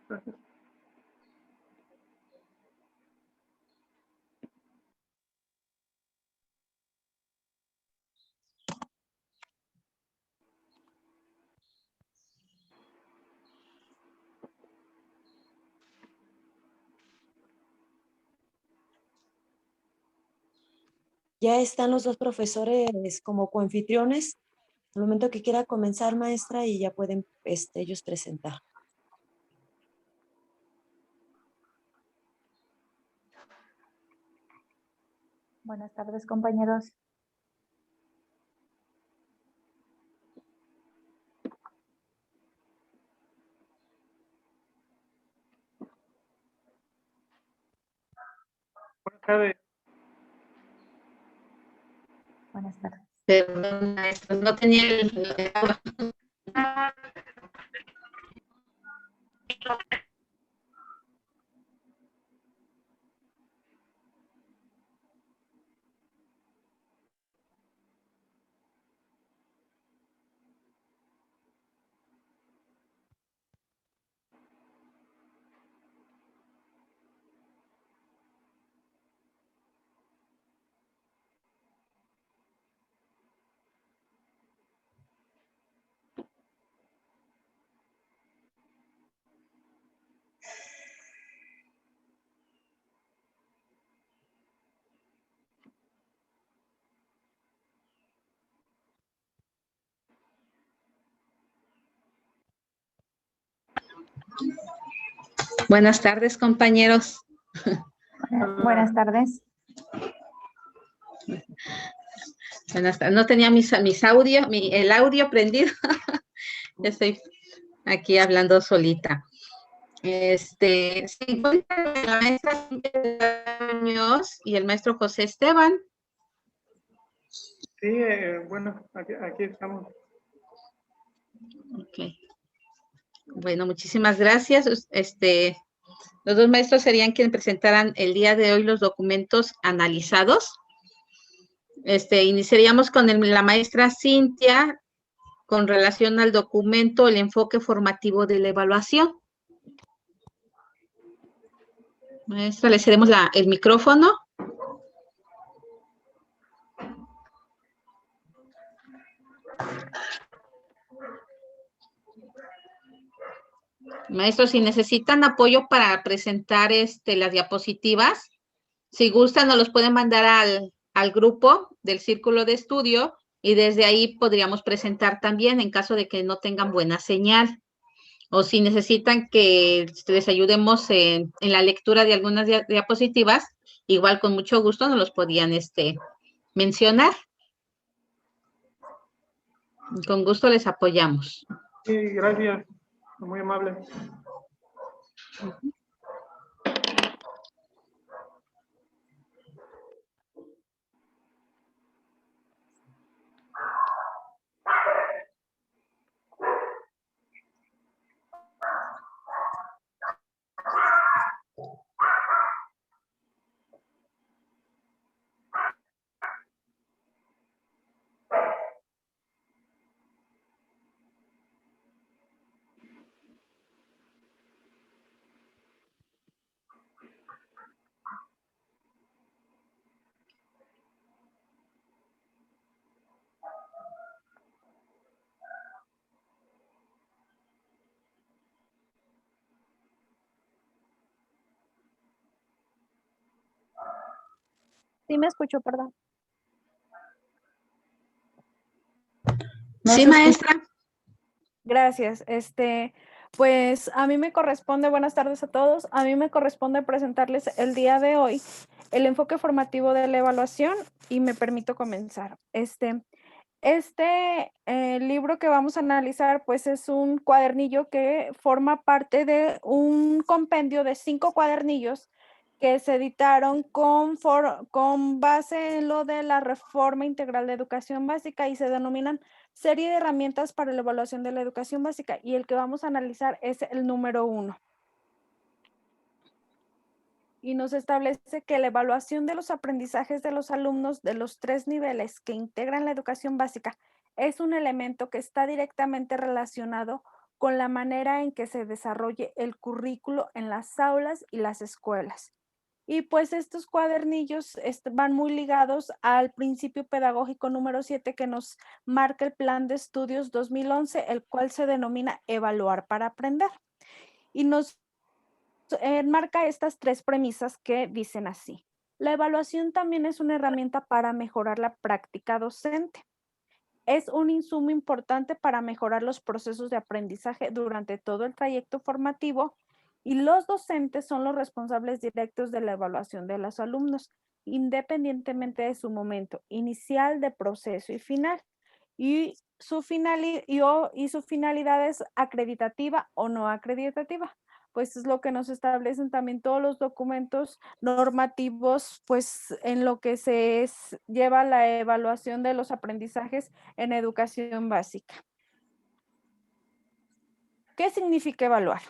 Gracias. Ya están los dos profesores como coanfitriones. Al momento que quiera comenzar, maestra, y ya pueden ellos presentar. Buenas tardes, compañeros. Buenas tardes. Buenas tardes. Perdón, maestro, no tenía el agua. Buenas tardes, compañeros. Buenas tardes. Buenas tardes. No tenía mis audios, el audio prendido. Ya estoy aquí hablando solita. Se encuentra la maestra Cintia Muñoz y el maestro José Esteban. Sí, bueno, aquí estamos. Ok. Bueno, muchísimas gracias. Los dos maestros serían quienes presentaran el día de hoy los documentos analizados. Iniciaríamos con la maestra Cintia con relación al documento, el enfoque formativo de la evaluación. Maestra, le cedemos el micrófono. Maestros, si necesitan apoyo para presentar las diapositivas, si gustan, nos los pueden mandar al grupo del círculo de estudio y desde ahí podríamos presentar también en caso de que no tengan buena señal. O si necesitan que les ayudemos en la lectura de algunas diapositivas, igual con mucho gusto nos los podían mencionar. Con gusto les apoyamos. Sí, gracias. Muy amable. Sí, me escucho, perdón. Sí, maestra. Gracias. Pues a mí me corresponde, buenas tardes a todos, a mí me corresponde presentarles el día de hoy el enfoque formativo de la evaluación y me permito comenzar. Libro que vamos a analizar pues es un cuadernillo que forma parte de un compendio de 5 cuadernillos que se editaron con base en lo de la Reforma Integral de Educación Básica y se denominan Serie de Herramientas para la Evaluación de la Educación Básica y el que vamos a analizar es el número 1. Y nos establece que la evaluación de los aprendizajes de los alumnos de los 3 niveles que integran la educación básica es un elemento que está directamente relacionado con la manera en que se desarrolle el currículo en las aulas y las escuelas. Y pues estos cuadernillos van muy ligados al principio pedagógico número 7 que nos marca el Plan de Estudios 2011, el cual se denomina Evaluar para Aprender. Y nos marca estas 3 premisas que dicen así. La evaluación también es una herramienta para mejorar la práctica docente. Es un insumo importante para mejorar los procesos de aprendizaje durante todo el trayecto formativo y los docentes son los responsables directos de la evaluación de los alumnos, independientemente de su momento inicial de proceso y final. Y su finalidad es acreditativa o no acreditativa. Pues es lo que nos establecen también todos los documentos normativos, pues en lo que lleva la evaluación de los aprendizajes en educación básica. ¿Qué significa evaluar?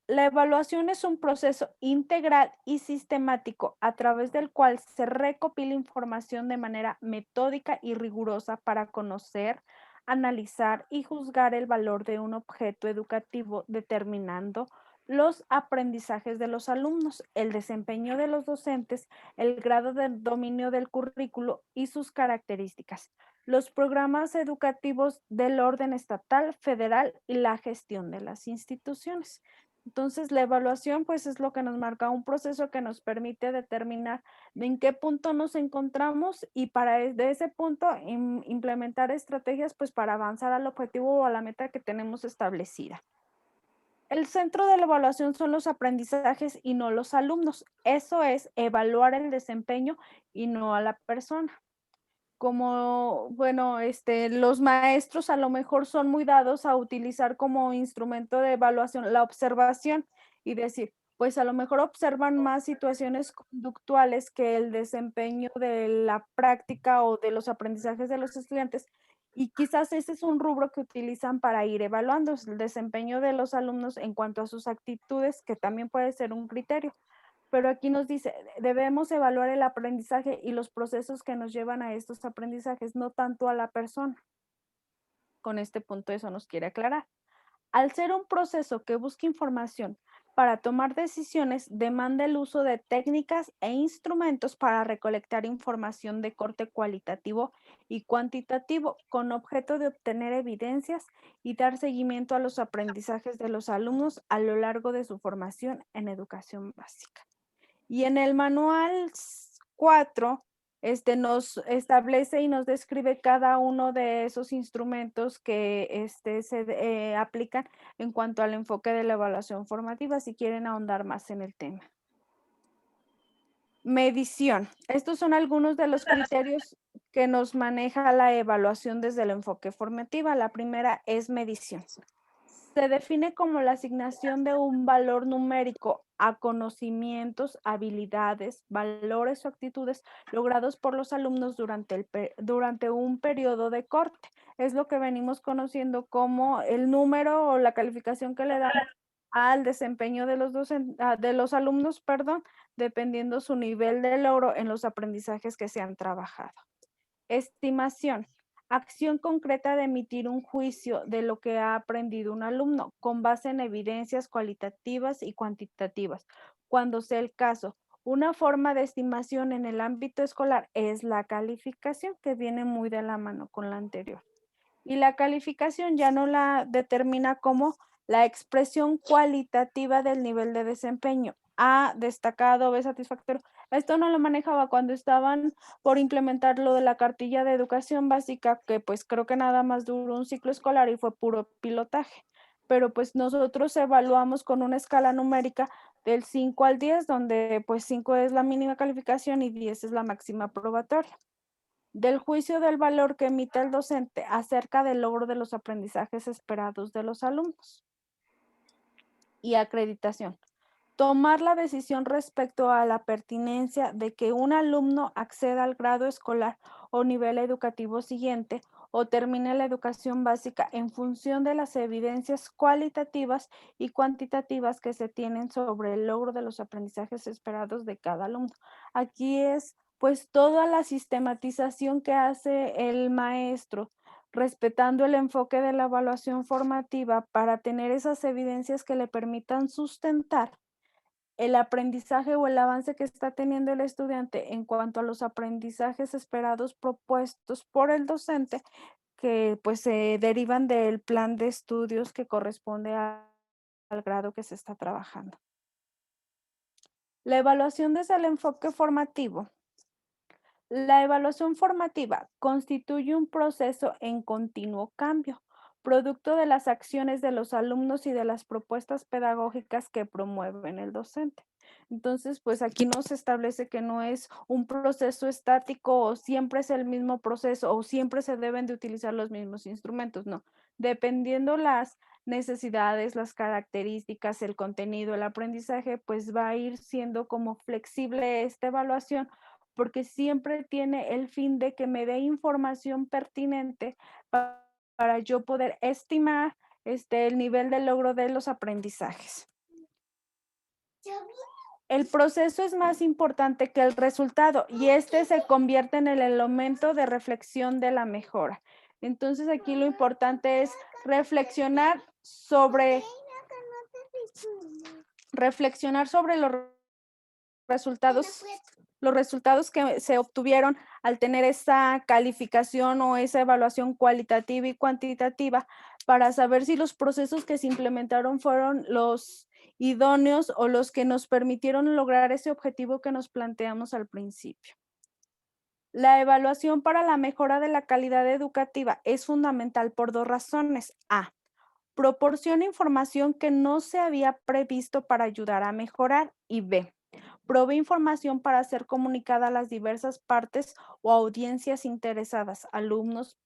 La evaluación es un proceso integral y sistemático a través del cual se recopila información de manera metódica y rigurosa para conocer, analizar y juzgar el valor de un objeto educativo, determinando los aprendizajes de los alumnos, el desempeño de los docentes, el grado de dominio del currículo y sus características, los programas educativos del orden estatal, federal y la gestión de las instituciones. Entonces, la evaluación, pues, es lo que nos marca un proceso que nos permite determinar en qué punto nos encontramos y de ese punto implementar estrategias, pues, para avanzar al objetivo o a la meta que tenemos establecida. El centro de la evaluación son los aprendizajes y no los alumnos. Eso es evaluar el desempeño y no a la persona. Como, bueno, los maestros a lo mejor son muy dados a utilizar como instrumento de evaluación la observación y decir, pues a lo mejor observan más situaciones conductuales que el desempeño de la práctica o de los aprendizajes de los estudiantes y quizás ese es un rubro que utilizan para ir evaluando el desempeño de los alumnos en cuanto a sus actitudes, que también puede ser un criterio. Pero aquí nos dice, debemos evaluar el aprendizaje y los procesos que nos llevan a estos aprendizajes, no tanto a la persona. Con este punto eso nos quiere aclarar. Al ser un proceso que busca información para tomar decisiones, demanda el uso de técnicas e instrumentos para recolectar información de corte cualitativo y cuantitativo con objeto de obtener evidencias y dar seguimiento a los aprendizajes de los alumnos a lo largo de su formación en educación básica. Y en el manual 4, nos establece y nos describe cada uno de esos instrumentos que se aplican en cuanto al enfoque de la evaluación formativa, si quieren ahondar más en el tema. Medición. Estos son algunos de los criterios que nos maneja la evaluación desde el enfoque formativa. La primera es medición. Se define como la asignación de un valor numérico a conocimientos, habilidades, valores o actitudes logrados por los alumnos durante un periodo de corte. Es lo que venimos conociendo como el número o la calificación que le damos al desempeño de los alumnos, dependiendo su nivel de logro en los aprendizajes que se han trabajado. Estimación. Acción concreta de emitir un juicio de lo que ha aprendido un alumno con base en evidencias cualitativas y cuantitativas. Cuando sea el caso, una forma de estimación en el ámbito escolar es la calificación, que viene muy de la mano con la anterior. Y la calificación ya no la determina como la expresión cualitativa del nivel de desempeño. A, destacado, B, satisfactorio. Esto no lo manejaba cuando estaban por implementar lo de la cartilla de educación básica, que pues creo que nada más duró un ciclo escolar y fue puro pilotaje. Pero pues nosotros evaluamos con una escala numérica del 5 al 10, donde pues 5 es la mínima calificación y 10 es la máxima probatoria. Del juicio del valor que emite el docente acerca del logro de los aprendizajes esperados de los alumnos. Y acreditación. Tomar la decisión respecto a la pertinencia de que un alumno acceda al grado escolar o nivel educativo siguiente o termine la educación básica en función de las evidencias cualitativas y cuantitativas que se tienen sobre el logro de los aprendizajes esperados de cada alumno. Aquí es pues toda la sistematización que hace el maestro respetando el enfoque de la evaluación formativa para tener esas evidencias que le permitan sustentar el aprendizaje o el avance que está teniendo el estudiante en cuanto a los aprendizajes esperados propuestos por el docente, que pues se derivan del plan de estudios que corresponde al grado que se está trabajando. La evaluación desde el enfoque formativo. La evaluación formativa constituye un proceso en continuo cambio, producto de las acciones de los alumnos y de las propuestas pedagógicas que promueven el docente. Entonces, pues aquí nos establece que no es un proceso estático o siempre es el mismo proceso o siempre se deben de utilizar los mismos instrumentos, no. Dependiendo las necesidades, las características, el contenido, el aprendizaje, pues va a ir siendo como flexible esta evaluación porque siempre tiene el fin de que me dé información pertinente para yo poder estimar el nivel de logro de los aprendizajes. El proceso es más importante que el resultado y este se convierte en el elemento de reflexión de la mejora. Entonces aquí lo importante es reflexionar sobre los resultados que se obtuvieron al tener esa calificación o esa evaluación cualitativa y cuantitativa para saber si los procesos que se implementaron fueron los idóneos o los que nos permitieron lograr ese objetivo que nos planteamos al principio. La evaluación para la mejora de la calidad educativa es fundamental por dos razones. A, proporciona información que no se había previsto para ayudar a mejorar. Y B, provee información para ser comunicada a las diversas partes o audiencias interesadas, alumnos,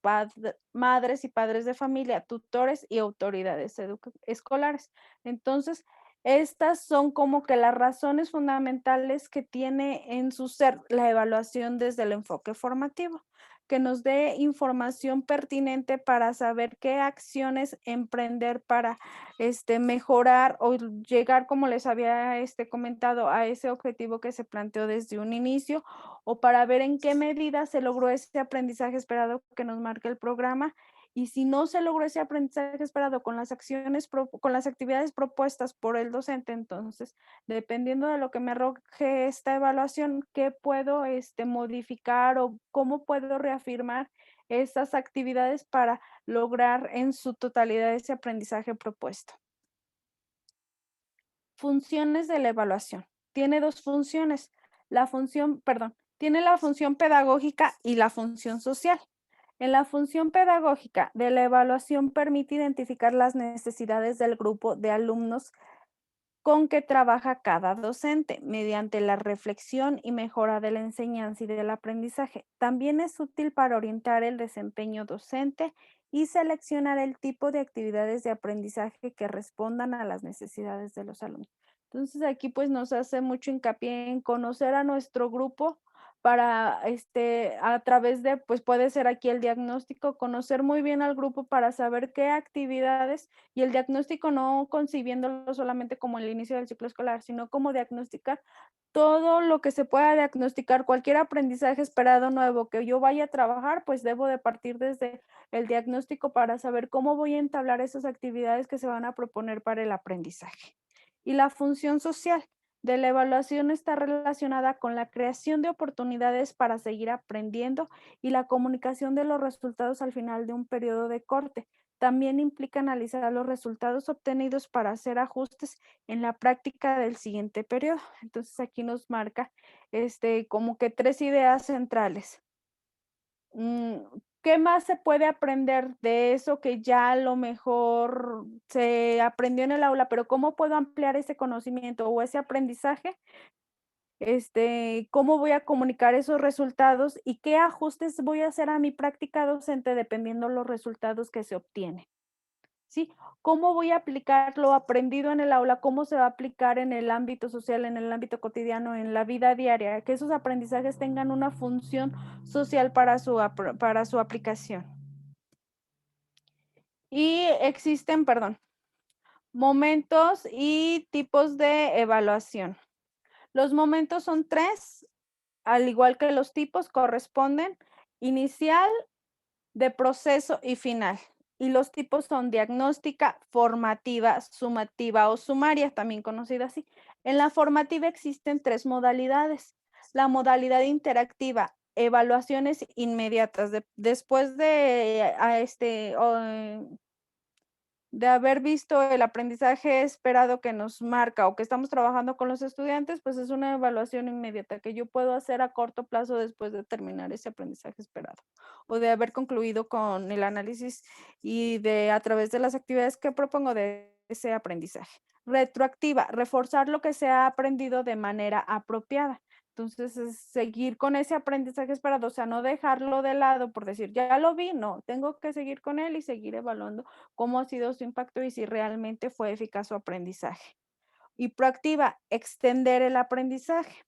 madres y padres de familia, tutores y autoridades escolares. Entonces, estas son como que las razones fundamentales que tiene en su ser la evaluación desde el enfoque formativo, que nos dé información pertinente para saber qué acciones emprender para mejorar o llegar, como les había comentado, a ese objetivo que se planteó desde un inicio, o para ver en qué medida se logró ese aprendizaje esperado que nos marca el programa. Y si no se logró ese aprendizaje esperado con las actividades propuestas por el docente, entonces, dependiendo de lo que me arroje esta evaluación, ¿qué puedo modificar o cómo puedo reafirmar estas actividades para lograr en su totalidad ese aprendizaje propuesto? Funciones de la evaluación. Tiene dos funciones. Tiene la función pedagógica y la función social. En la función pedagógica de la evaluación permite identificar las necesidades del grupo de alumnos con que trabaja cada docente mediante la reflexión y mejora de la enseñanza y del aprendizaje. También es útil para orientar el desempeño docente y seleccionar el tipo de actividades de aprendizaje que respondan a las necesidades de los alumnos. Entonces aquí pues nos hace mucho hincapié en conocer a nuestro grupo para a través de, pues puede ser aquí el diagnóstico, conocer muy bien al grupo para saber qué actividades, y el diagnóstico no concibiéndolo solamente como el inicio del ciclo escolar, sino como diagnosticar todo lo que se pueda diagnosticar, cualquier aprendizaje esperado nuevo que yo vaya a trabajar, pues debo de partir desde el diagnóstico para saber cómo voy a entablar esas actividades que se van a proponer para el aprendizaje. Y la función social de la evaluación está relacionada con la creación de oportunidades para seguir aprendiendo y la comunicación de los resultados al final de un periodo de corte. También implica analizar los resultados obtenidos para hacer ajustes en la práctica del siguiente periodo. Entonces aquí nos marca como que tres ideas centrales. ¿Qué más se puede aprender de eso que ya a lo mejor se aprendió en el aula, pero cómo puedo ampliar ese conocimiento o ese aprendizaje? ¿Cómo voy a comunicar esos resultados y qué ajustes voy a hacer a mi práctica docente dependiendo los resultados que se obtienen? ¿Sí? ¿Cómo voy a aplicar lo aprendido en el aula? ¿Cómo se va a aplicar en el ámbito social, en el ámbito cotidiano, en la vida diaria? Que esos aprendizajes tengan una función social para su aplicación. Y existen, momentos y tipos de evaluación. Los momentos son 3, al igual que los tipos corresponden: inicial, de proceso y final. Y los tipos son diagnóstica, formativa, sumativa o sumaria, también conocida así. En la formativa existen 3 modalidades. La modalidad interactiva, evaluaciones inmediatas. Después de, de haber visto el aprendizaje esperado que nos marca o que estamos trabajando con los estudiantes, pues es una evaluación inmediata que yo puedo hacer a corto plazo después de terminar ese aprendizaje esperado o de haber concluido con el análisis y de a través de las actividades que propongo de ese aprendizaje. Retroactiva, reforzar lo que se ha aprendido de manera apropiada. Entonces, es seguir con ese aprendizaje esperado, o sea, no dejarlo de lado por decir, ya lo vi, no, tengo que seguir con él y seguir evaluando cómo ha sido su impacto y si realmente fue eficaz su aprendizaje. Y proactiva, extender el aprendizaje.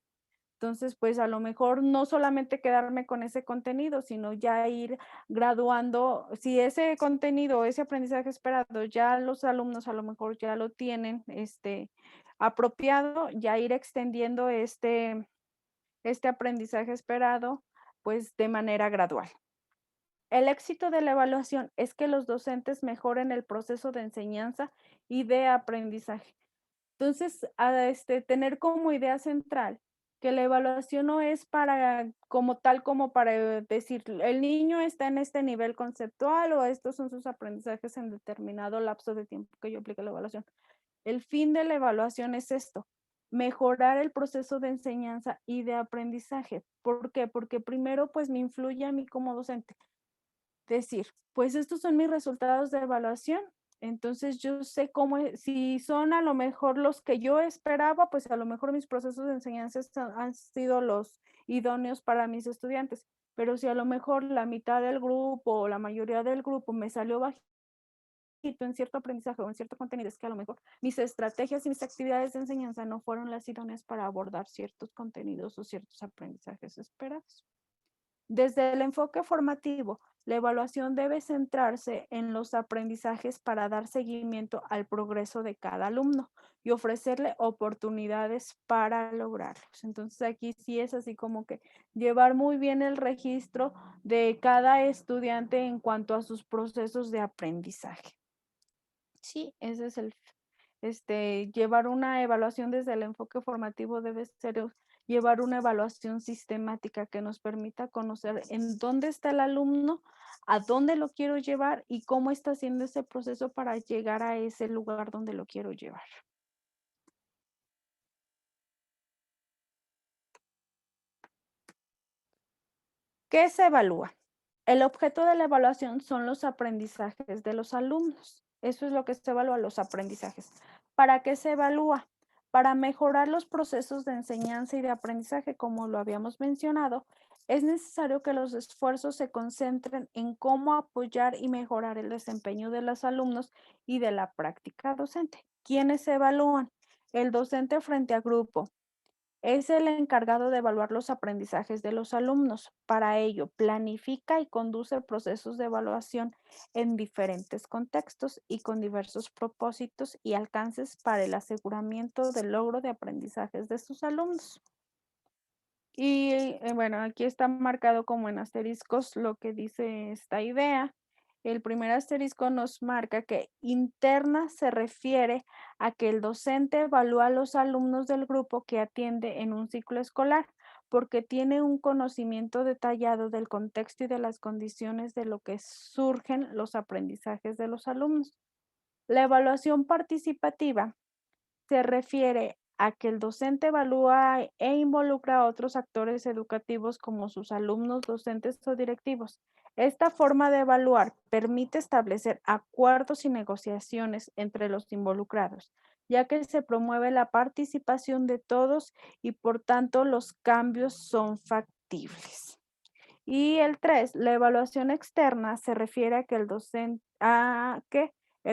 Entonces, pues a lo mejor no solamente quedarme con ese contenido, sino ya ir graduando, si ese contenido, ese aprendizaje esperado, ya los alumnos a lo mejor ya lo tienen apropiado, ya ir extendiendo este aprendizaje esperado, pues de manera gradual. El éxito de la evaluación es que los docentes mejoren el proceso de enseñanza y de aprendizaje. Entonces, tener como idea central que la evaluación no es para como tal como para decir el niño está en este nivel conceptual o estos son sus aprendizajes en determinado lapso de tiempo que yo aplique la evaluación. El fin de la evaluación es esto, mejorar el proceso de enseñanza y de aprendizaje. ¿Por qué? Porque primero pues me influye a mí como docente. Decir, pues estos son mis resultados de evaluación, entonces yo sé cómo, si son a lo mejor los que yo esperaba, pues a lo mejor mis procesos de enseñanza han sido los idóneos para mis estudiantes, pero si a lo mejor la mitad del grupo o la mayoría del grupo me salió bajito en cierto aprendizaje o en cierto contenido, es que a lo mejor mis estrategias y mis actividades de enseñanza no fueron las idóneas para abordar ciertos contenidos o ciertos aprendizajes esperados. Desde el enfoque formativo, la evaluación debe centrarse en los aprendizajes para dar seguimiento al progreso de cada alumno y ofrecerle oportunidades para lograrlos. Entonces aquí sí es así como que llevar muy bien el registro de cada estudiante en cuanto a sus procesos de aprendizaje. Sí, ese es llevar una evaluación desde el enfoque formativo debe ser llevar una evaluación sistemática que nos permita conocer en dónde está el alumno, a dónde lo quiero llevar y cómo está haciendo ese proceso para llegar a ese lugar donde lo quiero llevar. ¿Qué se evalúa? El objeto de la evaluación son los aprendizajes de los alumnos. Eso es lo que se evalúa, los aprendizajes. ¿Para qué se evalúa? Para mejorar los procesos de enseñanza y de aprendizaje, como lo habíamos mencionado, es necesario que los esfuerzos se concentren en cómo apoyar y mejorar el desempeño de los alumnos y de la práctica docente. ¿Quiénes se evalúan? El docente frente a grupo. Es el encargado de evaluar los aprendizajes de los alumnos. Para ello, planifica y conduce procesos de evaluación en diferentes contextos y con diversos propósitos y alcances para el aseguramiento del logro de aprendizajes de sus alumnos. Y bueno, aquí está marcado como en asteriscos lo que dice esta idea. El primer asterisco nos marca que interna se refiere a que el docente evalúa a los alumnos del grupo que atiende en un ciclo escolar porque tiene un conocimiento detallado del contexto y de las condiciones de lo que surgen los aprendizajes de los alumnos. La evaluación participativa se refiere a que el docente evalúa e involucra a otros actores educativos como sus alumnos, docentes o directivos. Esta forma de evaluar permite establecer acuerdos y negociaciones entre los involucrados, ya que se promueve la participación de todos y por tanto los cambios son factibles. Y el 3, la evaluación externa se refiere a que el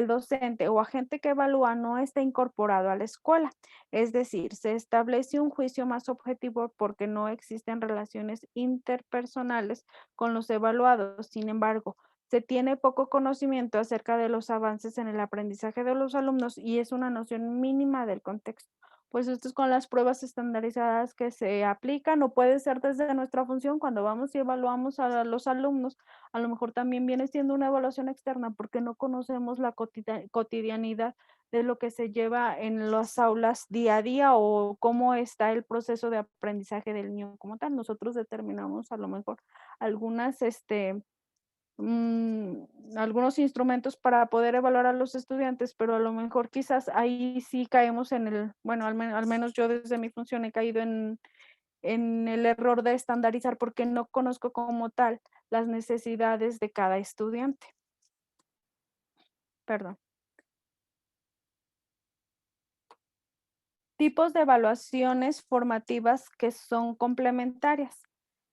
docente o agente que evalúa no está incorporado a la escuela. Es decir, se establece un juicio más objetivo porque no existen relaciones interpersonales con los evaluados. Sin embargo, se tiene poco conocimiento acerca de los avances en el aprendizaje de los alumnos y es una noción mínima del contexto. Pues esto es con las pruebas estandarizadas que se aplican, o puede ser desde nuestra función cuando vamos y evaluamos a los alumnos. A lo mejor también viene siendo una evaluación externa porque no conocemos la cotidianidad de lo que se lleva en las aulas día a día o cómo está el proceso de aprendizaje del niño como tal. Nosotros determinamos a lo mejor algunas, algunos instrumentos para poder evaluar a los estudiantes, pero a lo mejor quizás ahí sí caemos en el, bueno, al menos yo desde mi función he caído en el error de estandarizar porque no conozco como tal las necesidades de cada estudiante. Perdón. Tipos de evaluaciones formativas que son complementarias.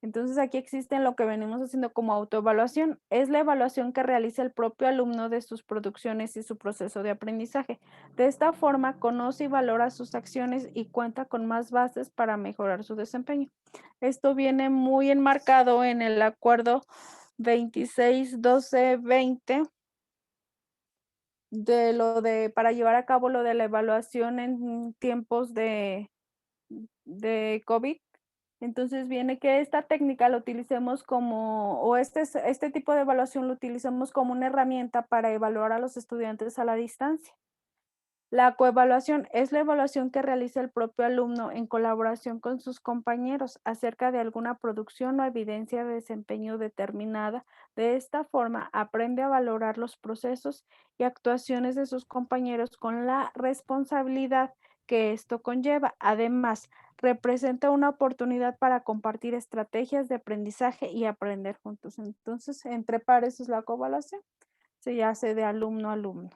Entonces aquí existen lo que venimos haciendo como autoevaluación. Es la evaluación que realiza el propio alumno de sus producciones y su proceso de aprendizaje. De esta forma conoce y valora sus acciones y cuenta con más bases para mejorar su desempeño. Esto viene muy enmarcado en el acuerdo 26-12-20 de lo de para llevar a cabo lo de la evaluación en tiempos de COVID. Entonces viene que esta técnica la utilicemos como, o este tipo de evaluación lo utilicemos como una herramienta para evaluar a los estudiantes a la distancia. La coevaluación es la evaluación que realiza el propio alumno en colaboración con sus compañeros acerca de alguna producción o evidencia de desempeño determinada. De esta forma, aprende a valorar los procesos y actuaciones de sus compañeros con la responsabilidad que esto conlleva. Además, representa una oportunidad para compartir estrategias de aprendizaje y aprender juntos. Entonces, entre pares es la coevaluación. Se hace de alumno a alumno.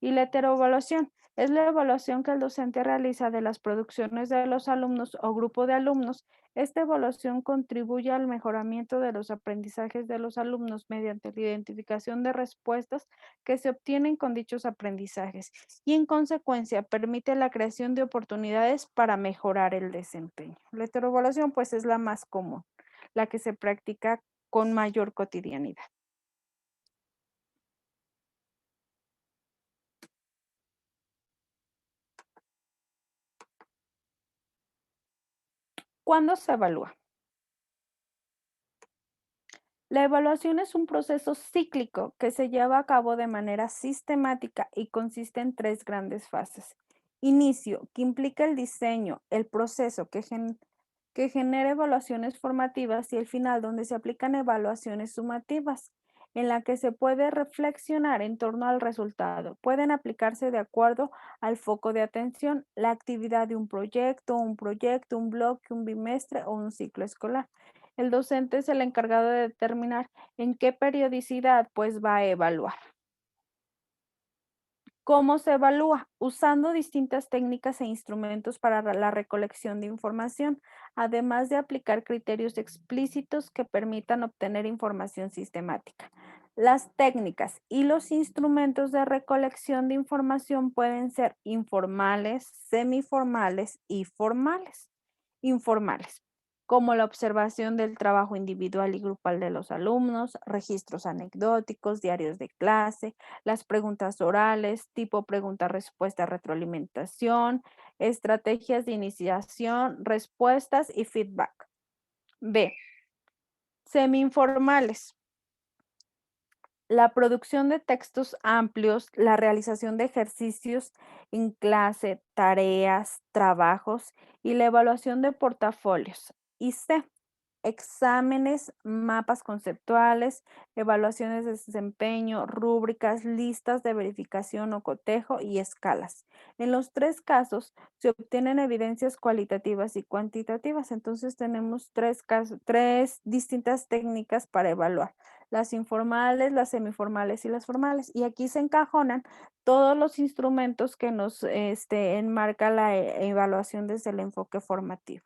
Y la heteroevaluación es la evaluación que el docente realiza de las producciones de los alumnos o grupo de alumnos. Esta evaluación contribuye al mejoramiento de los aprendizajes de los alumnos mediante la identificación de respuestas que se obtienen con dichos aprendizajes y en consecuencia permite la creación de oportunidades para mejorar el desempeño. La heteroevaluación pues es la más común, la que se practica con mayor cotidianidad. ¿Cuándo se evalúa? La evaluación es un proceso cíclico que se lleva a cabo de manera sistemática y consiste en 3 grandes fases. Inicio, que implica el diseño, el proceso que genera evaluaciones formativas y el final, donde se aplican evaluaciones sumativas, en la que se puede reflexionar en torno al resultado. Pueden aplicarse de acuerdo al foco de atención, la actividad de un proyecto, un bloque, un bimestre o un ciclo escolar. El docente es el encargado de determinar en qué periodicidad pues va a evaluar. ¿Cómo se evalúa? Usando distintas técnicas e instrumentos para la recolección de información, además de aplicar criterios explícitos que permitan obtener información sistemática. Las técnicas y los instrumentos de recolección de información pueden ser informales, semiformales y formales. Informales, como la observación del trabajo individual y grupal de los alumnos, registros anecdóticos, diarios de clase, las preguntas orales, tipo pregunta-respuesta, retroalimentación, estrategias de iniciación, respuestas y feedback. B. Semi-informales. La producción de textos amplios, la realización de ejercicios en clase, tareas, trabajos y la evaluación de portafolios. Y C. Exámenes, mapas conceptuales, evaluaciones de desempeño, rúbricas, listas de verificación o cotejo y escalas. En los 3 casos se obtienen evidencias cualitativas y cuantitativas. Entonces tenemos 3 distintas técnicas para evaluar: las informales, las semiformales y las formales. Y aquí se encajonan todos los instrumentos que nos enmarca la evaluación desde el enfoque formativo.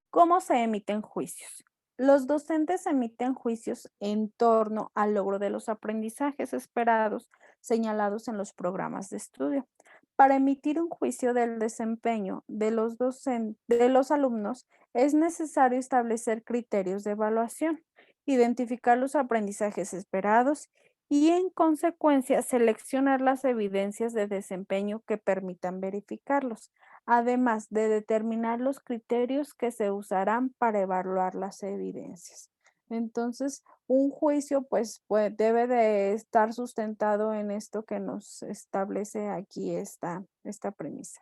¿Cómo se emiten juicios? Los docentes emiten juicios en torno al logro de los aprendizajes esperados señalados en los programas de estudio. Para emitir un juicio del desempeño de los alumnos, es necesario establecer criterios de evaluación, identificar los aprendizajes esperados y, en consecuencia, seleccionar las evidencias de desempeño que permitan verificarlos, además de determinar los criterios que se usarán para evaluar las evidencias. Entonces, un juicio pues debe de estar sustentado en esto que nos establece aquí esta premisa.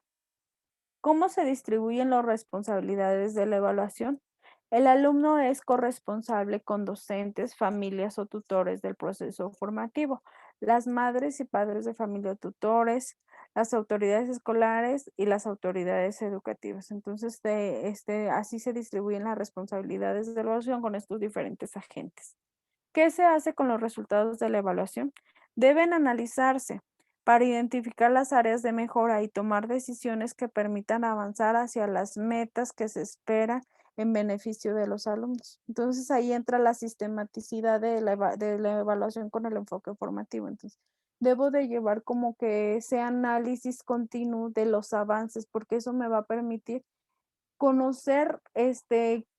¿Cómo se distribuyen las responsabilidades de la evaluación? El alumno es corresponsable con docentes, familias o tutores del proceso formativo, las madres y padres de familia o tutores, las autoridades escolares y las autoridades educativas. Entonces, así se distribuyen las responsabilidades de la evaluación con estos diferentes agentes. ¿Qué se hace con los resultados de la evaluación? Deben analizarse para identificar las áreas de mejora y tomar decisiones que permitan avanzar hacia las metas que se esperan en beneficio de los alumnos. Entonces ahí entra la sistematicidad de la evaluación con el enfoque formativo. Entonces, debo de llevar como que ese análisis continuo de los avances, porque eso me va a permitir conocer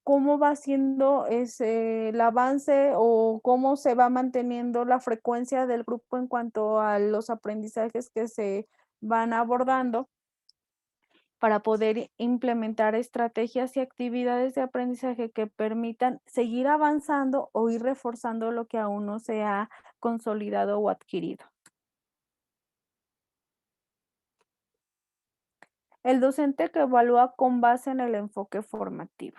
cómo va siendo el avance o cómo se va manteniendo la frecuencia del grupo en cuanto a los aprendizajes que se van abordando para poder implementar estrategias y actividades de aprendizaje que permitan seguir avanzando o ir reforzando lo que aún no se ha consolidado o adquirido. El docente que evalúa con base en el enfoque formativo.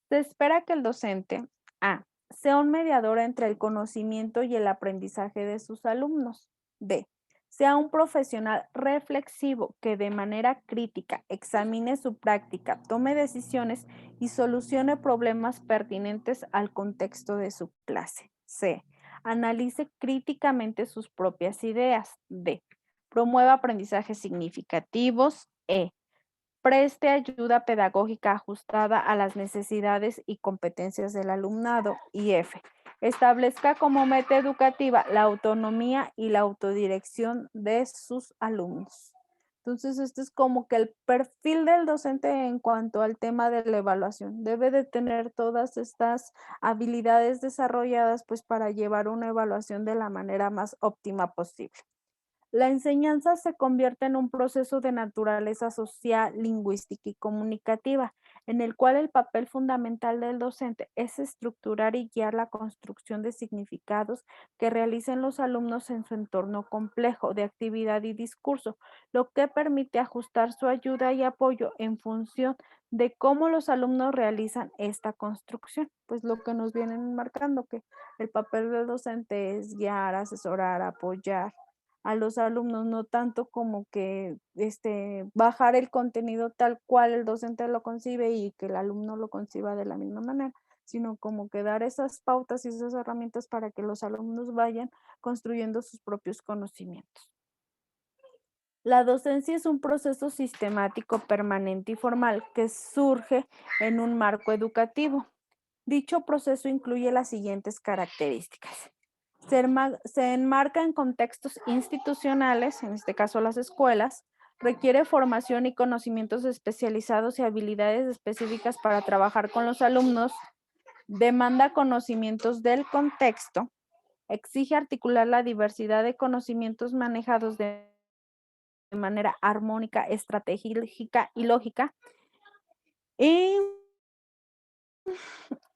Se espera que el docente A. Sea un mediador entre el conocimiento y el aprendizaje de sus alumnos. B. Sea un profesional reflexivo que de manera crítica examine su práctica, tome decisiones y solucione problemas pertinentes al contexto de su clase. C. Analice críticamente sus propias ideas. D. Promueva aprendizajes significativos. E. Preste ayuda pedagógica ajustada a las necesidades y competencias del alumnado. Y F. Establezca como meta educativa la autonomía y la autodirección de sus alumnos. Entonces, este es como que el perfil del docente en cuanto al tema de la evaluación. Debe de tener todas estas habilidades desarrolladas pues para llevar una evaluación de la manera más óptima posible. La enseñanza se convierte en un proceso de naturaleza social, lingüística y comunicativa, en el cual el papel fundamental del docente es estructurar y guiar la construcción de significados que realicen los alumnos en su entorno complejo de actividad y discurso, lo que permite ajustar su ayuda y apoyo en función de cómo los alumnos realizan esta construcción. Pues lo que nos vienen marcando que el papel del docente es guiar, asesorar, apoyar a los alumnos, no tanto como que bajar el contenido tal cual el docente lo concibe y que el alumno lo conciba de la misma manera, sino como que dar esas pautas y esas herramientas para que los alumnos vayan construyendo sus propios conocimientos. La docencia es un proceso sistemático, permanente y formal que surge en un marco educativo. Dicho proceso incluye las siguientes características. Se enmarca en contextos institucionales, en este caso las escuelas, requiere formación y conocimientos especializados y habilidades específicas para trabajar con los alumnos, demanda conocimientos del contexto, exige articular la diversidad de conocimientos manejados de manera armónica, estratégica y lógica, y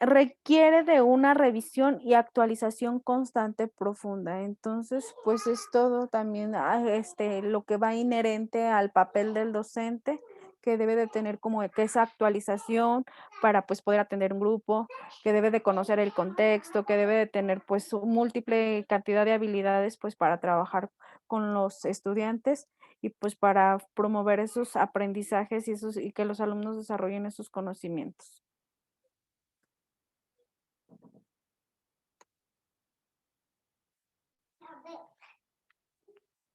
requiere de una revisión y actualización constante profunda. Entonces, pues es todo también lo que va inherente al papel del docente, que debe de tener como que esa actualización para pues poder atender un grupo, que debe de conocer el contexto, que debe de tener pues su múltiple cantidad de habilidades pues para trabajar con los estudiantes y pues para promover esos aprendizajes y que los alumnos desarrollen esos conocimientos.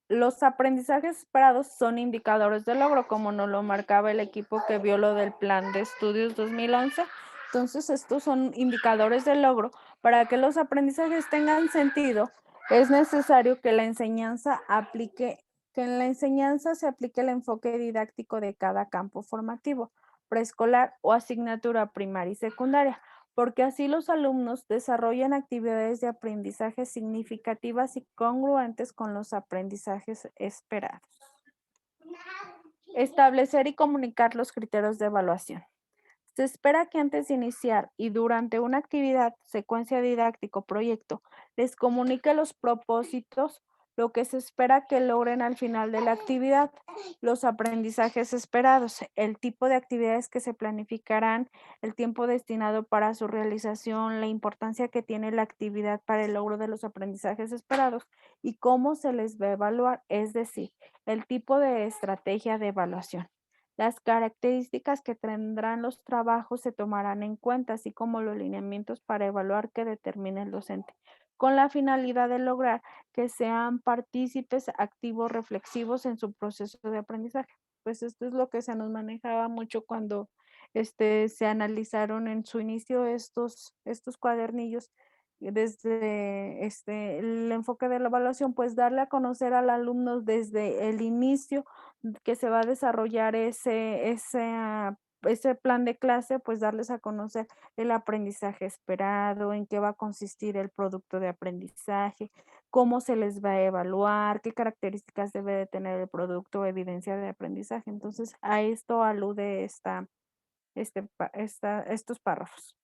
Los aprendizajes esperados son indicadores de logro, como nos lo marcaba el equipo que vio lo del plan de estudios 2011. Entonces, estos son indicadores de logro. Para que los aprendizajes tengan sentido, es necesario que la enseñanza aplique que en la enseñanza se aplique el enfoque didáctico de cada campo formativo, preescolar o asignatura primaria y secundaria, porque así los alumnos desarrollan actividades de aprendizaje significativas y congruentes con los aprendizajes esperados. Establecer y comunicar los criterios de evaluación. Se espera que antes de iniciar y durante una actividad, secuencia didáctico, proyecto, les comunique los propósitos, lo que se espera que logren al final de la actividad, los aprendizajes esperados, el tipo de actividades que se planificarán, el tiempo destinado para su realización, la importancia que tiene la actividad para el logro de los aprendizajes esperados y cómo se les va a evaluar, es decir, el tipo de estrategia de evaluación. Las características que tendrán los trabajos se tomarán en cuenta, así como los lineamientos para evaluar que determine el docente, con la finalidad de lograr que sean partícipes activos, reflexivos en su proceso de aprendizaje. Pues esto es lo que se nos manejaba mucho cuando se analizaron en su inicio estos cuadernillos. Desde el enfoque de la evaluación, pues darle a conocer al alumno desde el inicio que se va a desarrollar ese plan de clase, pues darles a conocer el aprendizaje esperado, en qué va a consistir el producto de aprendizaje, cómo se les va a evaluar, qué características debe de tener el producto o evidencia de aprendizaje. Entonces, a esto alude estos párrafos.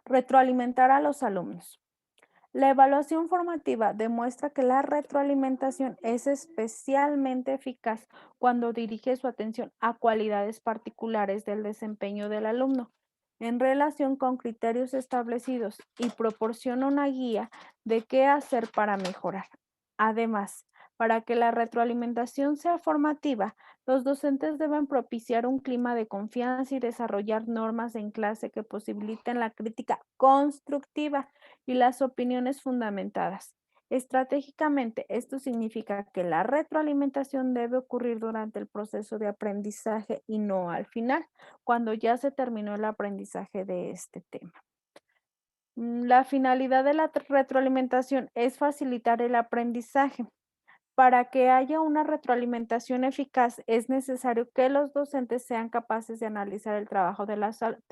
Retroalimentar a los alumnos. La evaluación formativa demuestra que la retroalimentación es especialmente eficaz cuando dirige su atención a cualidades particulares del desempeño del alumno en relación con criterios establecidos y proporciona una guía de qué hacer para mejorar. Además, para que la retroalimentación sea formativa, los docentes deben propiciar un clima de confianza y desarrollar normas en clase que posibiliten la crítica constructiva y las opiniones fundamentadas. Estratégicamente, esto significa que la retroalimentación debe ocurrir durante el proceso de aprendizaje y no al final, cuando ya se terminó el aprendizaje de este tema. La finalidad de la retroalimentación es facilitar el aprendizaje. Para que haya una retroalimentación eficaz, es necesario que los docentes sean capaces de analizar el trabajo de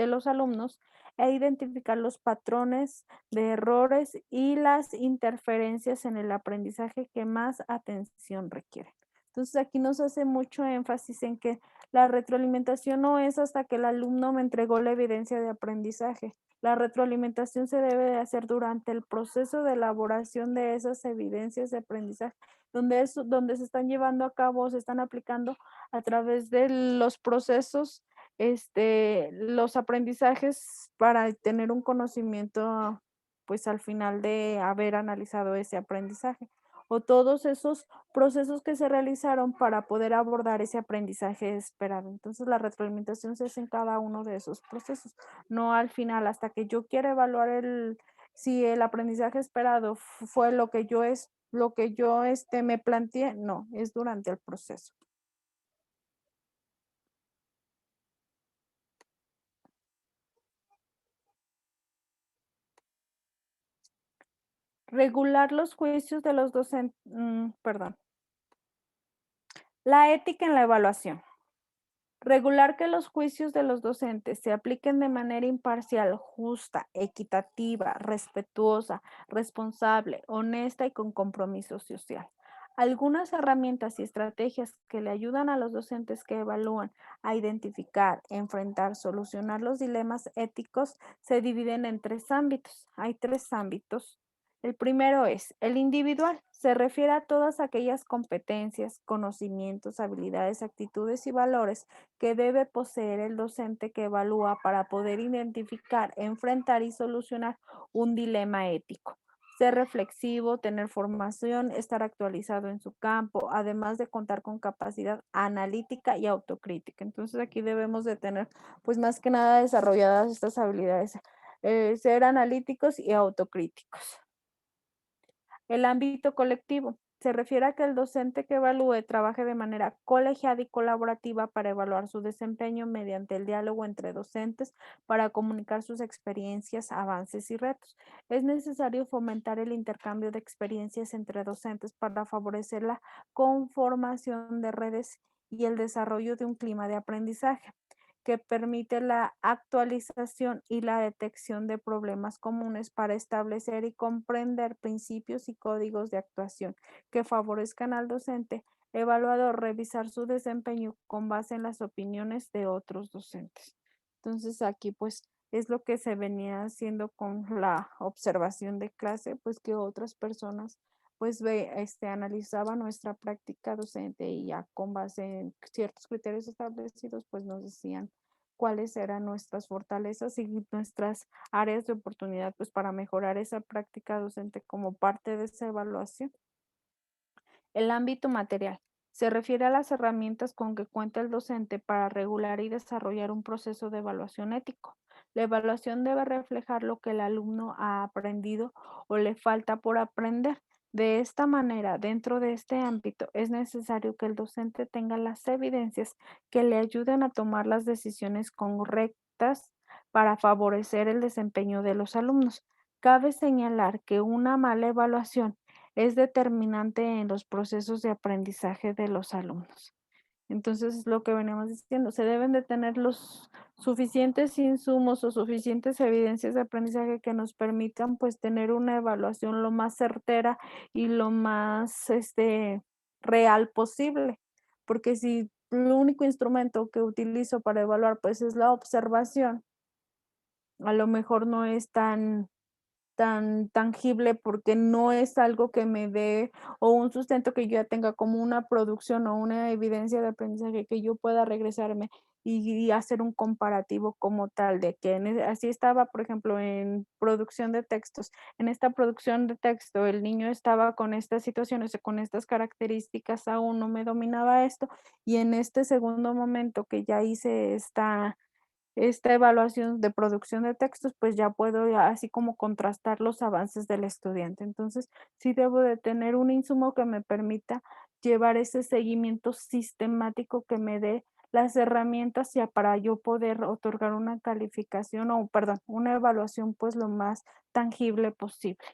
los alumnos e identificar los patrones de errores y las interferencias en el aprendizaje que más atención requieren. Entonces, aquí nos hace mucho énfasis en que la retroalimentación no es hasta que el alumno me entregó la evidencia de aprendizaje. La retroalimentación se debe de hacer durante el proceso de elaboración de esas evidencias de aprendizaje, donde se están llevando a cabo, se están aplicando a través de los procesos, los aprendizajes para tener un conocimiento, pues al final de haber analizado ese aprendizaje, o todos esos procesos que se realizaron para poder abordar ese aprendizaje esperado. Entonces, la retroalimentación se hace en cada uno de esos procesos, no al final, hasta que yo quiera evaluar si el aprendizaje esperado fue lo que yo me planteé, no, es durante el proceso. Regular los juicios de los docentes, La ética en la evaluación. Regular que los juicios de los docentes se apliquen de manera imparcial, justa, equitativa, respetuosa, responsable, honesta y con compromiso social. Algunas herramientas y estrategias que le ayudan a los docentes que evalúan a identificar, enfrentar, solucionar los dilemas éticos se dividen en 3 ámbitos. Hay 3 ámbitos. El primero es el individual. Se refiere a todas aquellas competencias, conocimientos, habilidades, actitudes y valores que debe poseer el docente que evalúa para poder identificar, enfrentar y solucionar un dilema ético. Ser reflexivo, tener formación, estar actualizado en su campo, además de contar con capacidad analítica y autocrítica. Entonces aquí debemos de tener, pues más que nada, desarrolladas estas habilidades, ser analíticos y autocríticos. El ámbito colectivo. Se refiere a que el docente que evalúe trabaje de manera colegiada y colaborativa para evaluar su desempeño mediante el diálogo entre docentes para comunicar sus experiencias, avances y retos. Es necesario fomentar el intercambio de experiencias entre docentes para favorecer la conformación de redes y el desarrollo de un clima de aprendizaje que permite la actualización y la detección de problemas comunes para establecer y comprender principios y códigos de actuación que favorezcan al docente evaluador revisar su desempeño con base en las opiniones de otros docentes. Entonces aquí pues es lo que se venía haciendo con la observación de clase, pues que otras personas pues analizaban nuestra práctica docente y ya con base en ciertos criterios establecidos, pues nos decían cuáles eran nuestras fortalezas y nuestras áreas de oportunidad, pues para mejorar esa práctica docente como parte de esa evaluación. El ámbito material se refiere a las herramientas con que cuenta el docente para regular y desarrollar un proceso de evaluación ético. La evaluación debe reflejar lo que el alumno ha aprendido o le falta por aprender. De esta manera, dentro de este ámbito, es necesario que el docente tenga las evidencias que le ayuden a tomar las decisiones correctas para favorecer el desempeño de los alumnos. Cabe señalar que una mala evaluación es determinante en los procesos de aprendizaje de los alumnos. Entonces, es lo que venimos diciendo, se deben de tener los suficientes insumos o suficientes evidencias de aprendizaje que nos permitan pues tener una evaluación lo más certera y lo más real posible. Porque si el único instrumento que utilizo para evaluar pues es la observación, a lo mejor no es tan tangible porque no es algo que me dé o un sustento que yo ya tenga como una producción o una evidencia de aprendizaje que yo pueda regresarme y hacer un comparativo como tal de que así estaba, por ejemplo, en producción de textos. En esta producción de texto el niño estaba con estas situaciones, con estas características, aún no me dominaba esto y en este segundo momento que ya hice esta evaluación de producción de textos, pues ya puedo así como contrastar los avances del estudiante. Entonces, sí debo de tener un insumo que me permita llevar ese seguimiento sistemático que me dé las herramientas ya para yo poder otorgar una calificación o, perdón, una evaluación pues lo más tangible posible.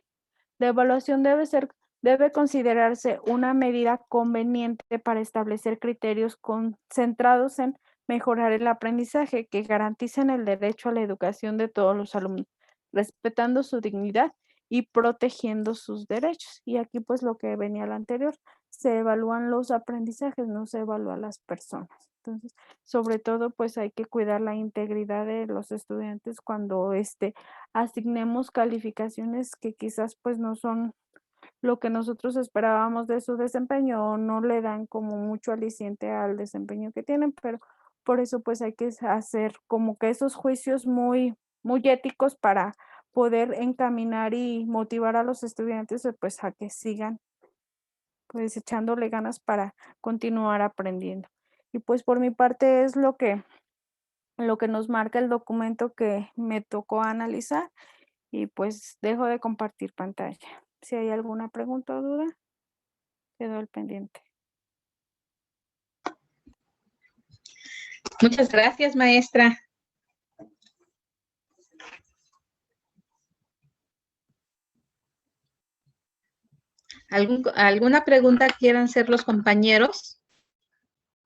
La evaluación debe considerarse una medida conveniente para establecer criterios concentrados en mejorar el aprendizaje que garanticen el derecho a la educación de todos los alumnos, respetando su dignidad y protegiendo sus derechos. Y aquí pues lo que venía al anterior, se evalúan los aprendizajes, no se evalúan las personas. Entonces, sobre todo pues hay que cuidar la integridad de los estudiantes cuando asignemos calificaciones que quizás pues no son lo que nosotros esperábamos de su desempeño o no le dan como mucho aliciente al desempeño que tienen, pero por eso pues hay que hacer como que esos juicios muy, muy éticos para poder encaminar y motivar a los estudiantes pues a que sigan pues echándole ganas para continuar aprendiendo. Y pues por mi parte es lo que nos marca el documento que me tocó analizar y pues dejo de compartir pantalla. Si hay alguna pregunta o duda, quedo al pendiente. Muchas gracias, maestra. ¿Alguna pregunta quieran hacer los compañeros?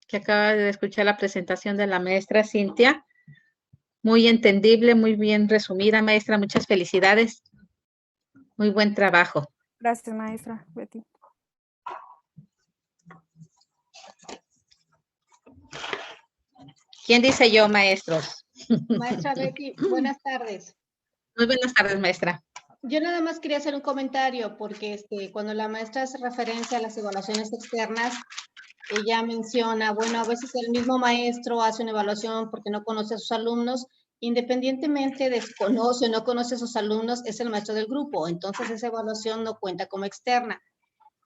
Que acaba de escuchar la presentación de la maestra Cintia. Muy entendible, muy bien resumida, maestra. Muchas felicidades. Muy buen trabajo. Gracias, maestra Betty. ¿Quién dice yo, maestros? Maestra Betty, buenas tardes. Muy buenas tardes, maestra. Yo nada más quería hacer un comentario porque cuando la maestra hace referencia a las evaluaciones externas, ella menciona, bueno, a veces el mismo maestro hace una evaluación porque no conoce a sus alumnos, independientemente de si conoce o no conoce a sus alumnos, es el maestro del grupo, entonces esa evaluación no cuenta como externa.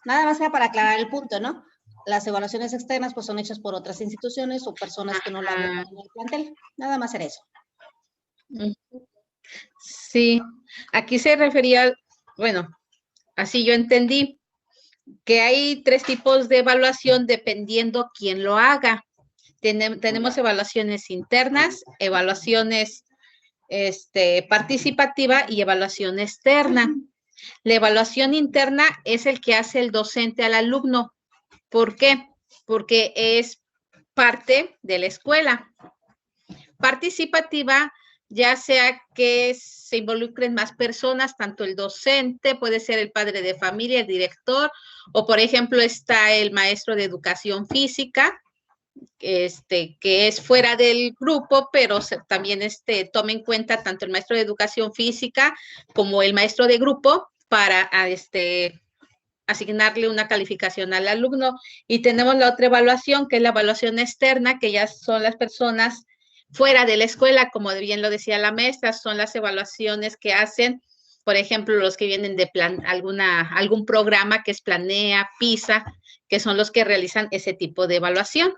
Nada más era para aclarar el punto, ¿no? Las evaluaciones externas pues son hechas por otras instituciones o personas que no la ven en el plantel. Nada más era eso. Sí, aquí se refería, bueno, así yo entendí, que hay 3 tipos de evaluación dependiendo quién lo haga. Tenemos evaluaciones internas, evaluaciones participativa y evaluación externa. La evaluación interna es el que hace el docente al alumno. ¿Por qué? Porque es parte de la escuela. Participativa, ya sea que se involucren más personas, tanto el docente, puede ser el padre de familia, el director, o por ejemplo está el maestro de educación física, que es fuera del grupo, pero también toma en cuenta tanto el maestro de educación física como el maestro de grupo para asignarle una calificación al alumno. Y tenemos la otra evaluación, que es la evaluación externa, que ya son las personas fuera de la escuela, como bien lo decía la maestra, son las evaluaciones que hacen, por ejemplo, los que vienen de algún programa que es Planea, PISA, que son los que realizan ese tipo de evaluación.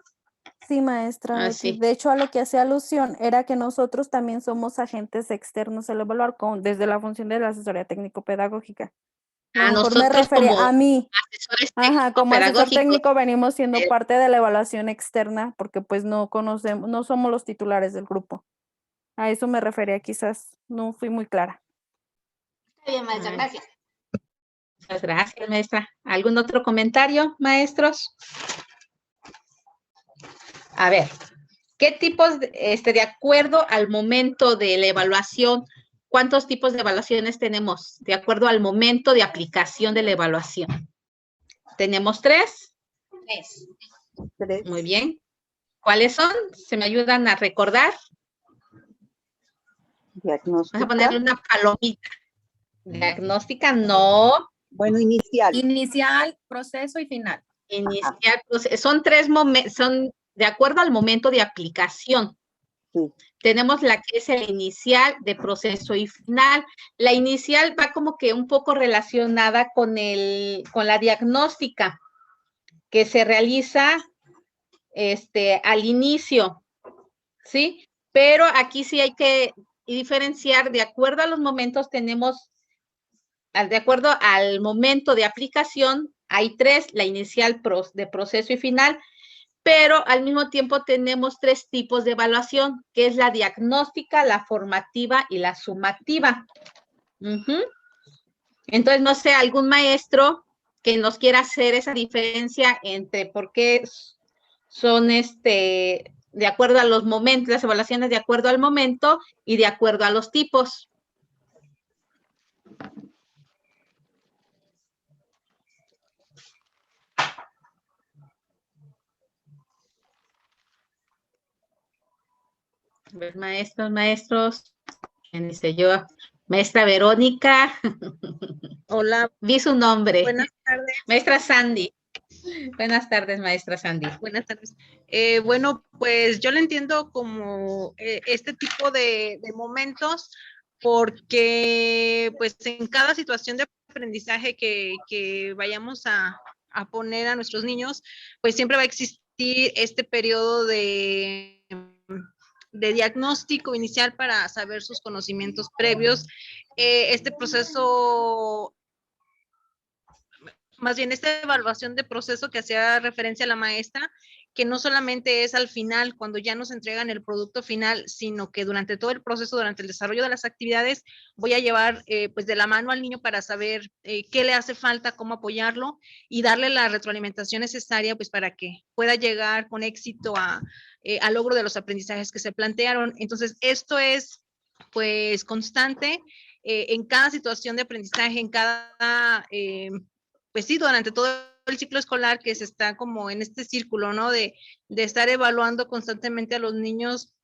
Sí, maestra. Sí. De hecho, a lo que hacía alusión era que nosotros también somos agentes externos al evaluar desde la función de la asesoría técnico-pedagógica. A lo mejor me refería a mí. Como asesor técnico venimos siendo parte de la evaluación externa porque pues no conocemos, no somos los titulares del grupo. A eso me refería, quizás no fui muy clara. Está bien, maestra, gracias. Muchas gracias, maestra. ¿Algún otro comentario, maestros? A ver, ¿qué tipos, de acuerdo al momento de la evaluación, cuántos tipos de evaluaciones tenemos de acuerdo al momento de aplicación de la evaluación? ¿Tenemos 3? 3. Muy bien. ¿Cuáles son? ¿Se me ayudan a recordar? Diagnóstica. Vamos a ponerle una palomita. Diagnóstica, no. Bueno, inicial. Inicial, proceso y final. Inicial, son 3 momentos, son de acuerdo al momento de aplicación. Sí. Tenemos la que es el inicial, de proceso y final. La inicial va como que un poco relacionada con la diagnóstica que se realiza al inicio, ¿sí? Pero aquí sí hay que diferenciar, de acuerdo a los momentos tenemos, de acuerdo al momento de aplicación, hay 3, la inicial, de proceso y final, pero al mismo tiempo tenemos 3 tipos de evaluación, que es la diagnóstica, la formativa y la sumativa. Entonces, no sé, algún maestro que nos quiera hacer esa diferencia entre por qué son de acuerdo a los momentos, las evaluaciones de acuerdo al momento y de acuerdo a los tipos. A ver, maestros, ¿quién dice yo? Maestra Verónica. Hola. Vi su nombre. Buenas tardes. Maestra Sandy. Buenas tardes, maestra Sandy. Buenas tardes. Bueno, pues yo le entiendo como este tipo de momentos porque pues en cada situación de aprendizaje que vayamos a poner a nuestros niños, pues siempre va a existir este periodo de diagnóstico inicial para saber sus conocimientos previos. Este proceso, más bien esta evaluación de proceso que hacía referencia a la maestra, que no solamente es al final, cuando ya nos entregan el producto final, sino que durante todo el proceso, durante el desarrollo de las actividades, voy a llevar pues de la mano al niño para saber qué le hace falta, cómo apoyarlo y darle la retroalimentación necesaria pues para que pueda llegar con éxito al logro de los aprendizajes que se plantearon. Entonces, esto es pues constante en cada situación de aprendizaje, en cada pues sí, durante todo el ciclo escolar que se está como en este círculo, ¿no? De estar evaluando constantemente a los niños,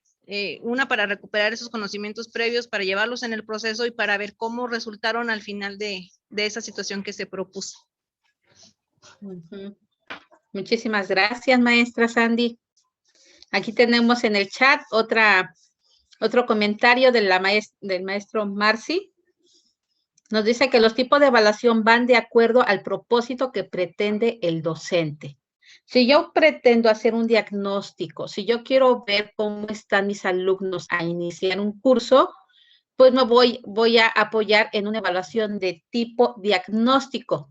una para recuperar esos conocimientos previos, para llevarlos en el proceso y para ver cómo resultaron al final de esa situación que se propuso. Muchísimas gracias, maestra Sandy. Aquí tenemos en el chat otro comentario de del maestro Marci. Nos dice que los tipos de evaluación van de acuerdo al propósito que pretende el docente. Si yo pretendo hacer un diagnóstico, si yo quiero ver cómo están mis alumnos a iniciar un curso, pues me voy a apoyar en una evaluación de tipo diagnóstico.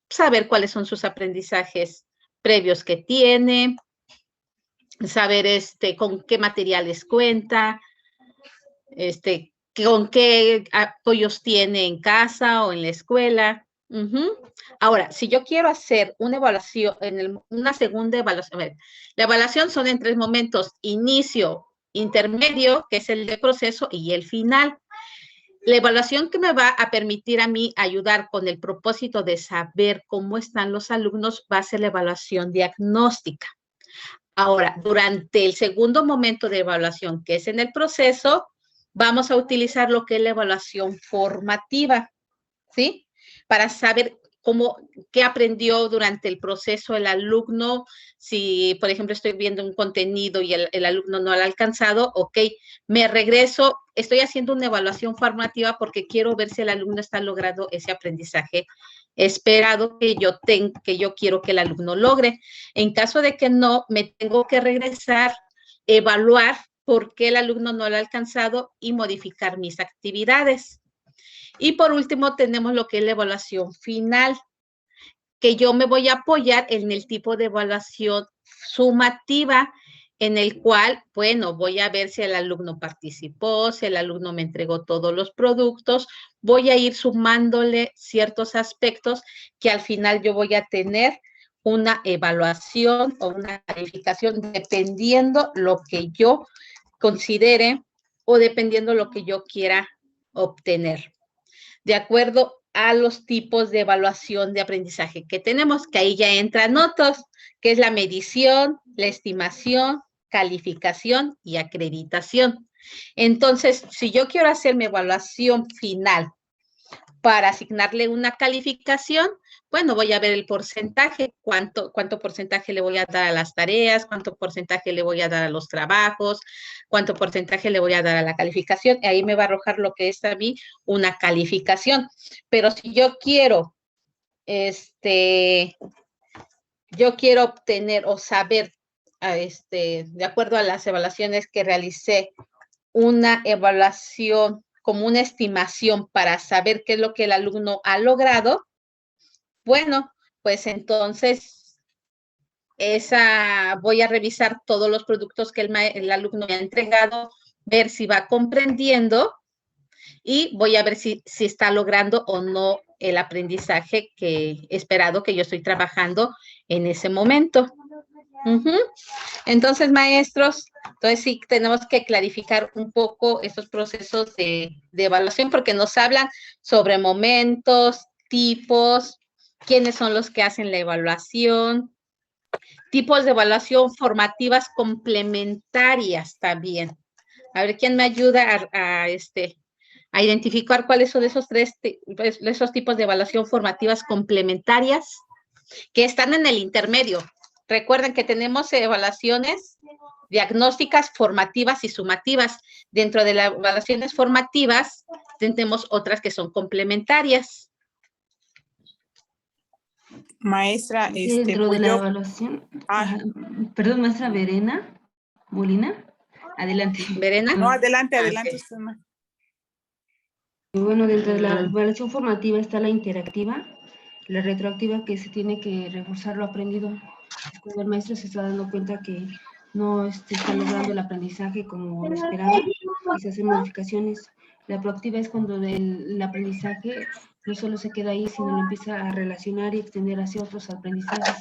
saber cuáles son sus aprendizajes previos que tiene, saber con qué materiales cuenta, con qué apoyos tiene en casa o en la escuela. Ahora, si yo quiero hacer una evaluación, una segunda evaluación, a ver, la evaluación son en 3 momentos: inicio, intermedio, que es el de proceso, y el final. La evaluación que me va a permitir a mí ayudar con el propósito de saber cómo están los alumnos va a ser la evaluación diagnóstica. Ahora, durante el segundo momento de evaluación, que es en el proceso, vamos a utilizar lo que es la evaluación formativa, ¿sí? Para saber qué aprendió durante el proceso el alumno. Si, por ejemplo, estoy viendo un contenido y el alumno no lo ha alcanzado, ok, me regreso, estoy haciendo una evaluación formativa porque quiero ver si el alumno está logrando ese aprendizaje esperado que yo quiero que el alumno logre. En caso de que no, me tengo que regresar, evaluar por qué el alumno no lo ha alcanzado y modificar mis actividades. Y por último, tenemos lo que es la evaluación final, que yo me voy a apoyar en el tipo de evaluación sumativa, en el cual, bueno, voy a ver si el alumno participó, si el alumno me entregó todos los productos, voy a ir sumándole ciertos aspectos que al final yo voy a tener una evaluación o una calificación dependiendo lo que yo considere o dependiendo lo que yo quiera obtener, de acuerdo a los tipos de evaluación de aprendizaje que tenemos, que ahí ya entran otros, que es la medición, la estimación, calificación y acreditación. Entonces, si yo quiero hacer mi evaluación final para asignarle una calificación, bueno, voy a ver el porcentaje, cuánto porcentaje le voy a dar a las tareas, cuánto porcentaje le voy a dar a los trabajos, cuánto porcentaje le voy a dar a la calificación, y ahí me va a arrojar lo que es a mí una calificación. Pero si yo quiero, yo quiero obtener o saber, de acuerdo a las evaluaciones que realicé, una evaluación como una estimación para saber qué es lo que el alumno ha logrado, bueno, pues entonces voy a revisar todos los productos que el alumno me ha entregado, ver si va comprendiendo y voy a ver si está logrando o no el aprendizaje esperado que yo estoy trabajando en ese momento. Entonces, maestros, sí tenemos que clarificar un poco estos procesos de evaluación porque nos hablan sobre momentos, tipos, quiénes son los que hacen la evaluación, tipos de evaluación formativas complementarias también. A ver, ¿quién me ayuda a identificar cuáles son esos tipos de evaluación formativas complementarias que están en el intermedio? Recuerden que tenemos evaluaciones diagnósticas, formativas y sumativas. Dentro de las evaluaciones formativas tenemos otras que son complementarias. Maestra, dentro de la evaluación, perdón, maestra Verena Molina, adelante. Verena. No, adelante. Okay. Bueno, dentro de la evaluación formativa está la interactiva, la retroactiva, que se tiene que reforzar lo aprendido. Cuando el maestro se está dando cuenta que no está logrando el aprendizaje como lo esperaba y se hacen modificaciones. La proactiva es cuando el aprendizaje no solo se queda ahí, sino lo empieza a relacionar y extender hacia otros aprendizajes.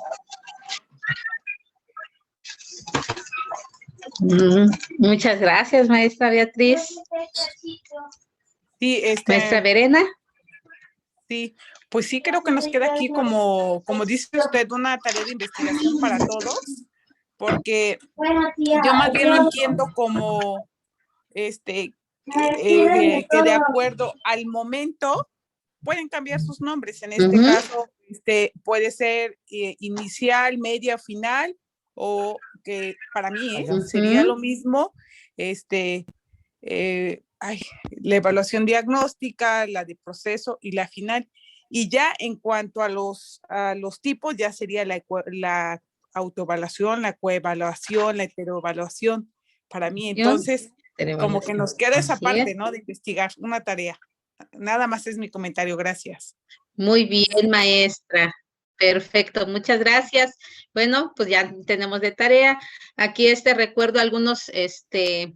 Muchas gracias, maestra Beatriz. Sí, maestra Verena. Sí, pues sí, creo que nos queda aquí como dice usted, una tarea de investigación para todos, porque yo más bien lo entiendo como que de acuerdo al momento pueden cambiar sus nombres. En este caso, puede ser inicial, media, final, o que para mí sería lo mismo, la evaluación diagnóstica, la de proceso y la final. Y ya en cuanto a los tipos, ya sería la autoevaluación, la coevaluación, la heteroevaluación para mí. Entonces, como que nos queda esa parte, ¿no? De investigar, una tarea. Nada más es mi comentario, gracias. Muy bien, maestra. Perfecto, muchas gracias. Bueno, pues ya tenemos de tarea. Aquí recuerdo algunos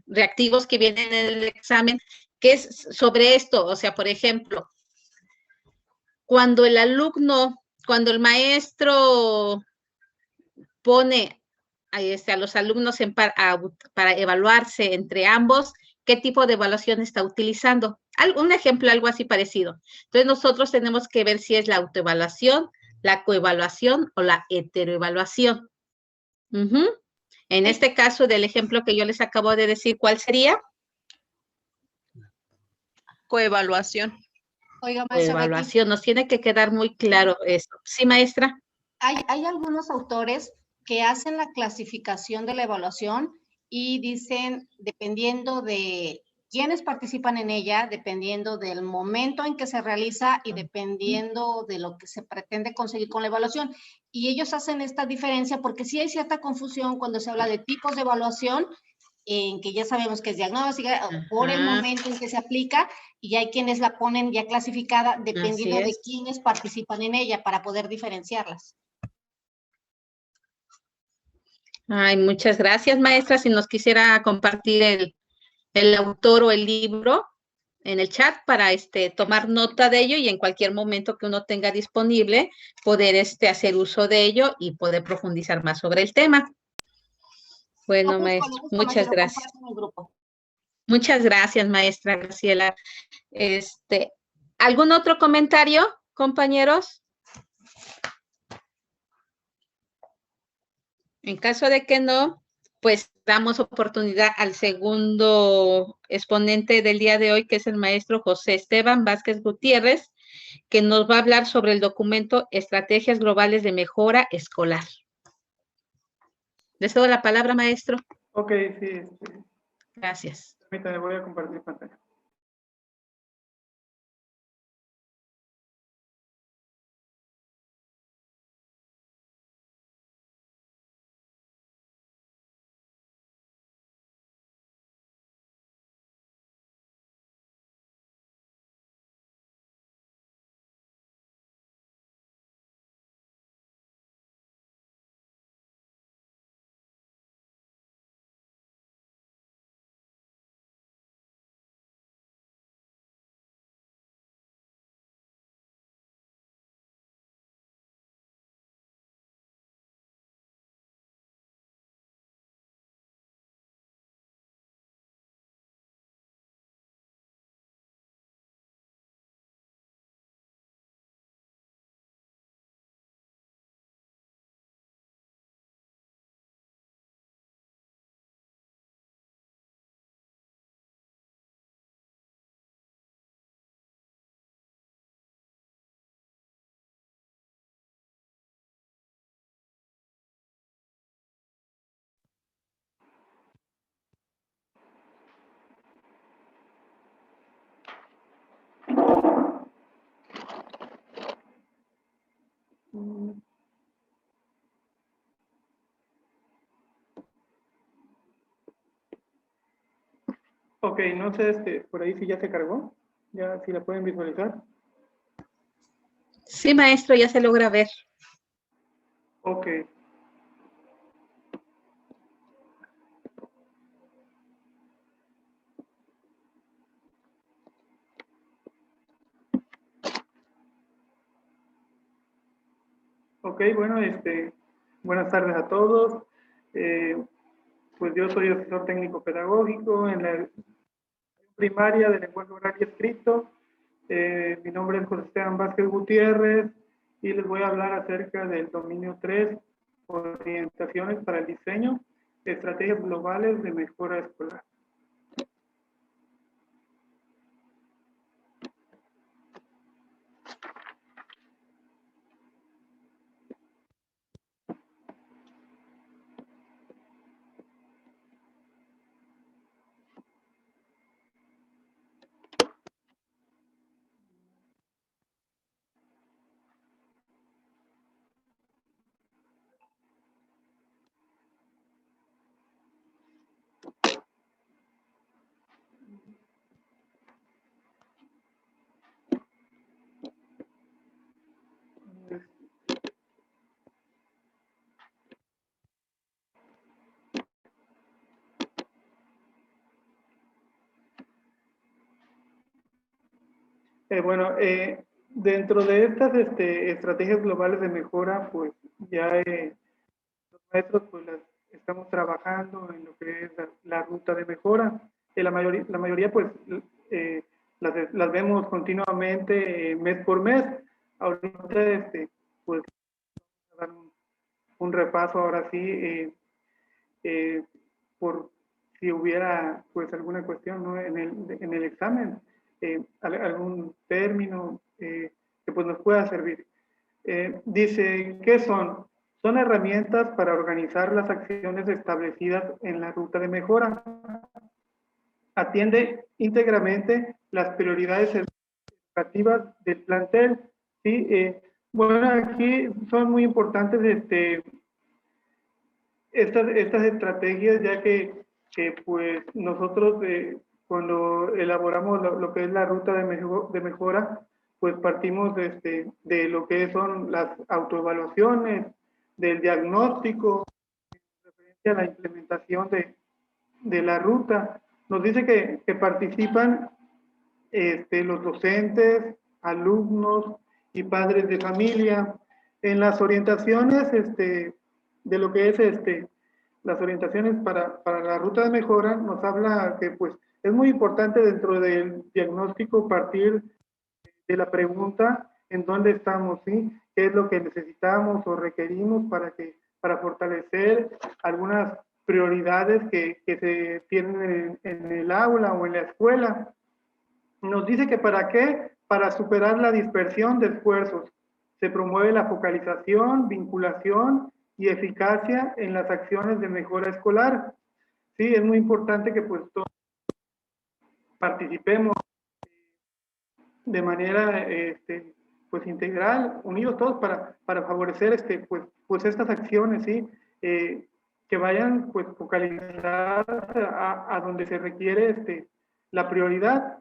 reactivos que vienen en el examen, que es sobre esto. O sea, por ejemplo, cuando el maestro pone a los alumnos para evaluarse entre ambos, ¿qué tipo de evaluación está utilizando? Un ejemplo, algo así parecido. Entonces, nosotros tenemos que ver si es la autoevaluación, la coevaluación o la heteroevaluación. En este caso del ejemplo que yo les acabo de decir, ¿cuál sería? Coevaluación. Oiga, maestra Becky, Coevaluación, nos tiene que quedar muy claro esto. ¿Sí, maestra? hay algunos autores que hacen la clasificación de la evaluación y dicen, dependiendo de quiénes participan en ella, dependiendo del momento en que se realiza y dependiendo de lo que se pretende conseguir con la evaluación. Y ellos hacen esta diferencia porque sí hay cierta confusión cuando se habla de tipos de evaluación, en que ya sabemos que es diagnóstica, por el momento en que se aplica, y hay quienes la ponen ya clasificada dependiendo de quiénes participan en ella para poder diferenciarlas. Ay, muchas gracias, maestra. Si nos quisiera compartir el autor o el libro en el chat para tomar nota de ello y en cualquier momento que uno tenga disponible poder hacer uso de ello y poder profundizar más sobre el tema. Bueno, maestra, muchas gracias. Muchas gracias, maestra Graciela. ¿Algún otro comentario, compañeros? En caso de que no, pues damos oportunidad al segundo exponente del día de hoy, que es el maestro José Esteban Vázquez Gutiérrez, que nos va a hablar sobre el documento Estrategias Globales de Mejora Escolar. Les doy la palabra, maestro. Ok, sí. Gracias. Permítame, voy a compartir pantalla. Ok, no sé por ahí si ya se cargó, ya si la pueden visualizar. Sí, maestro, ya se logra ver. Ok. Ok, bueno, buenas tardes a todos. Pues yo soy asesor técnico pedagógico en la primaria de lenguaje oral y escrito. Mi nombre es José Esteban Vázquez Gutiérrez y les voy a hablar acerca del dominio 3, orientaciones para el diseño, estrategias globales de mejora escolar. Bueno, dentro de estas estrategias globales de mejora, pues ya los maestros pues las estamos trabajando en lo que es la ruta de mejora. La mayoría pues las vemos continuamente mes por mes. Ahorita pues vamos a dar un repaso ahora sí por si hubiera pues alguna cuestión, ¿no? en el examen, algún término que pues nos pueda servir. Dice, ¿qué son? Son herramientas para organizar las acciones establecidas en la ruta de mejora. Atiende íntegramente las prioridades educativas del plantel. ¿Sí? Bueno, aquí son muy importantes estas estrategias, ya que pues nosotros cuando elaboramos lo que es la ruta de mejora, pues partimos de lo que son las autoevaluaciones, del diagnóstico, referente a la implementación de la ruta. Nos dice que participan los docentes, alumnos y padres de familia en las orientaciones de lo que es las orientaciones para la ruta de mejora. Nos habla que pues es muy importante dentro del diagnóstico partir de la pregunta en dónde estamos, ¿sí? ¿Qué es lo que necesitamos o requerimos para fortalecer algunas prioridades que se tienen en el aula o en la escuela? Nos dice que ¿para qué? Para superar la dispersión de esfuerzos. Se promueve la focalización, vinculación y eficacia en las acciones de mejora escolar. Sí, es muy importante que pues todos participemos de manera pues integral, unidos todos para favorecer pues estas acciones, ¿sí? Que vayan pues focalizadas a donde se requiere la prioridad.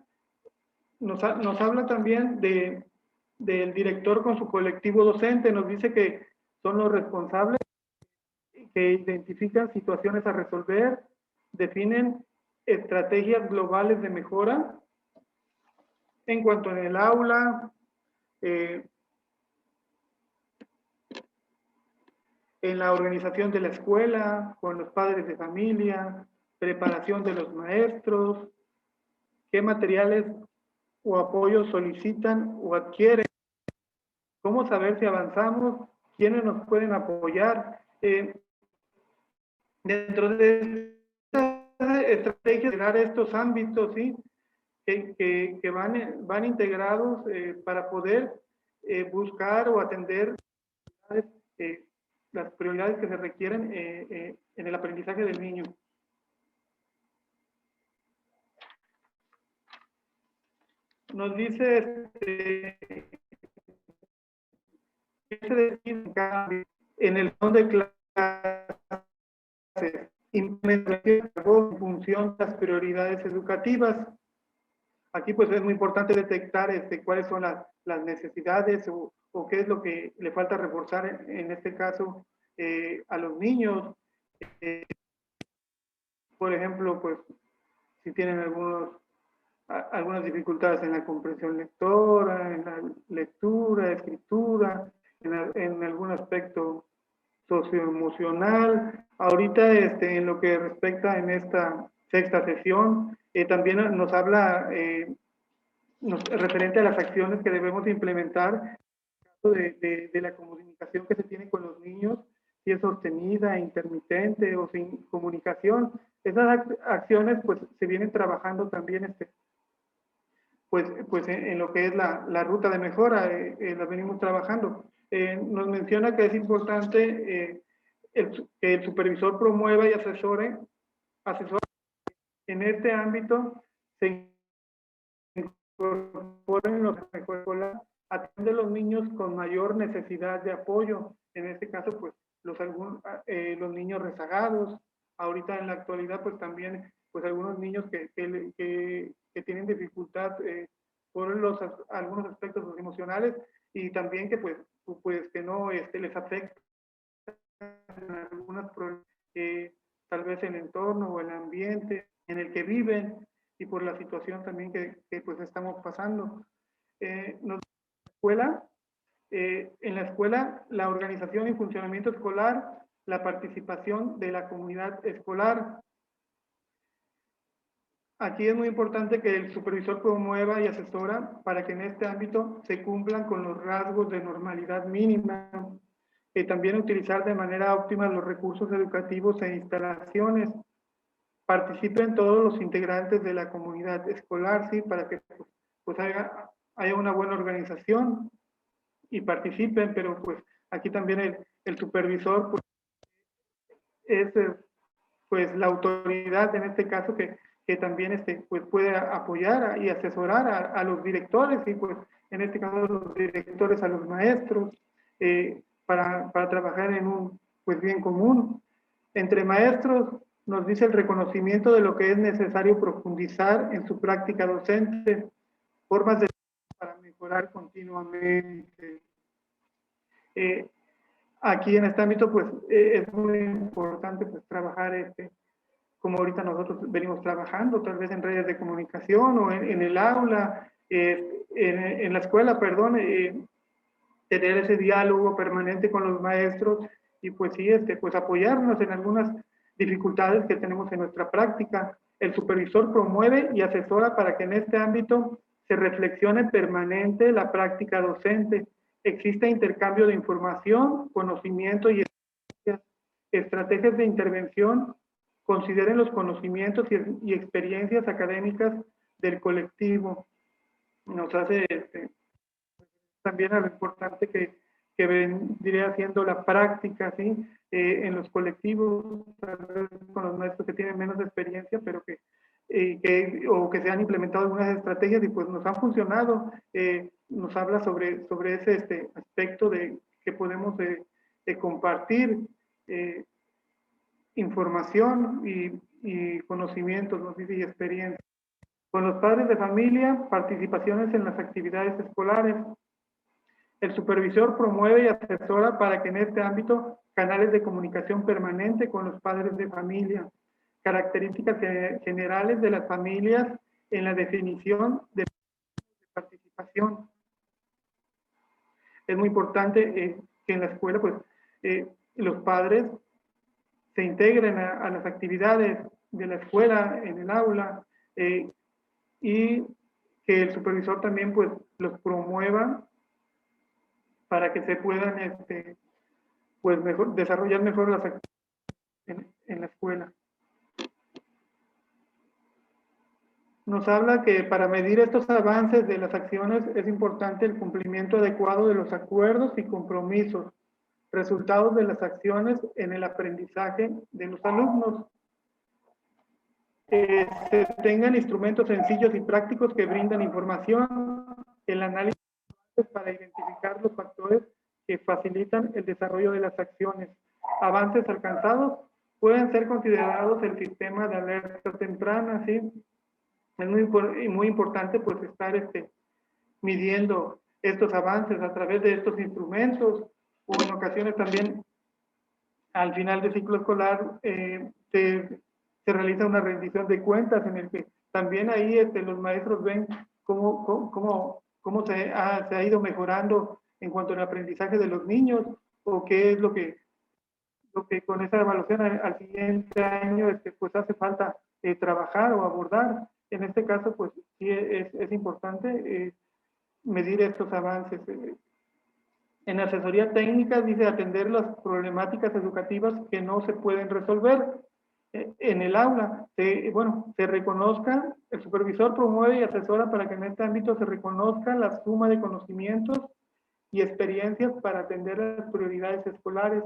Nos habla también del director con su colectivo docente, nos dice que son los responsables que identifican situaciones a resolver, definen estrategias globales de mejora en cuanto en el aula, en la organización de la escuela, con los padres de familia, preparación de los maestros, qué materiales o apoyos solicitan o adquieren, cómo saber si avanzamos, quiénes nos pueden apoyar. Dentro de esta estrategia, generar estos ámbitos, ¿sí? que van integrados para poder buscar o atender las prioridades que se requieren en el aprendizaje del niño. Nos dice que se decide en el plan de clases, implementación en función de las prioridades educativas. Aquí pues es muy importante detectar cuáles son las necesidades o qué es lo que le falta reforzar en este caso a los niños. Por ejemplo, pues si tienen algunas dificultades en la comprensión lectora, en la lectura, escritura, en algún aspecto socioemocional. Ahorita en lo que respecta en esta sexta sesión, también nos habla referente a las acciones que debemos implementar de la comunicación que se tiene con los niños, si es sostenida, intermitente o sin comunicación. Esas acciones pues se vienen trabajando también pues en lo que es la ruta de mejora, las venimos trabajando. Nos menciona que es importante que el supervisor promueva y asesore en este ámbito, se incorporen los mejores escolar, atiende a los niños con mayor necesidad de apoyo, en este caso pues los niños rezagados. Ahorita en la actualidad pues también pues algunos niños que tienen dificultad por algunos aspectos emocionales y también que pues que no les afecta algunas problemas, tal vez el entorno o el ambiente en el que viven y por la situación también que pues estamos pasando. En la escuela, la organización y funcionamiento escolar, la participación de la comunidad escolar. Aquí es muy importante que el supervisor promueva y asesora para que en este ámbito se cumplan con los rasgos de normalidad mínima. También utilizar de manera óptima los recursos educativos e instalaciones. Participen todos los integrantes de la comunidad escolar, ¿sí? Para que pues haya una buena organización y participen, pero pues aquí también el supervisor pues, es pues la autoridad en este caso que también pues puede apoyar y asesorar a los directores y pues en este caso los directores a los maestros para trabajar en un pues bien común. Entre maestros nos dice el reconocimiento de lo que es necesario profundizar en su práctica docente, formas de para mejorar continuamente. Aquí en este ámbito pues es muy importante pues trabajar como ahorita nosotros venimos trabajando, tal vez en redes de comunicación o en el aula, en la escuela, perdón, tener ese diálogo permanente con los maestros y pues sí, pues apoyarnos en algunas dificultades que tenemos en nuestra práctica. El supervisor promueve y asesora para que en este ámbito se reflexione permanente la práctica docente. Existe intercambio de información, conocimiento y estrategias de intervención. Consideren los conocimientos y experiencias académicas del colectivo. Nos hace también a lo importante que vendría haciendo la práctica, ¿sí? En los colectivos, tal vez con los maestros que tienen menos experiencia, pero que se han implementado algunas estrategias y pues nos han funcionado. Nos habla sobre ese aspecto de que podemos compartir información y conocimientos, ¿no? Y experiencia. Con los padres de familia, participaciones en las actividades escolares. El supervisor promueve y asesora para que en este ámbito canales de comunicación permanente con los padres de familia, características generales de las familias en la definición de participación. Es muy importante que en la escuela pues, los padres se integren a las actividades de la escuela, en el aula, y que el supervisor también pues, los promueva para que se puedan pues desarrollar mejor las actividades en la escuela. Nos habla que para medir estos avances de las acciones es importante el cumplimiento adecuado de los acuerdos y compromisos, resultados de las acciones en el aprendizaje de los alumnos. Se tengan instrumentos sencillos y prácticos que brindan información, el análisis para identificar los factores que facilitan el desarrollo de las acciones. Avances alcanzados pueden ser considerados el sistema de alerta temprana, ¿sí? Es muy importante pues estar midiendo estos avances a través de estos instrumentos o en ocasiones también al final del ciclo escolar se realiza una rendición de cuentas en el que también ahí los maestros ven cómo se ha ido mejorando en cuanto al aprendizaje de los niños o qué es lo que con esa evaluación al siguiente año pues hace falta trabajar o abordar. En este caso pues sí es importante medir estos avances. En asesoría técnica dice atender las problemáticas educativas que no se pueden resolver en el aula. Se reconozca, el supervisor promueve y asesora para que en este ámbito se reconozca la suma de conocimientos y experiencias para atender las prioridades escolares.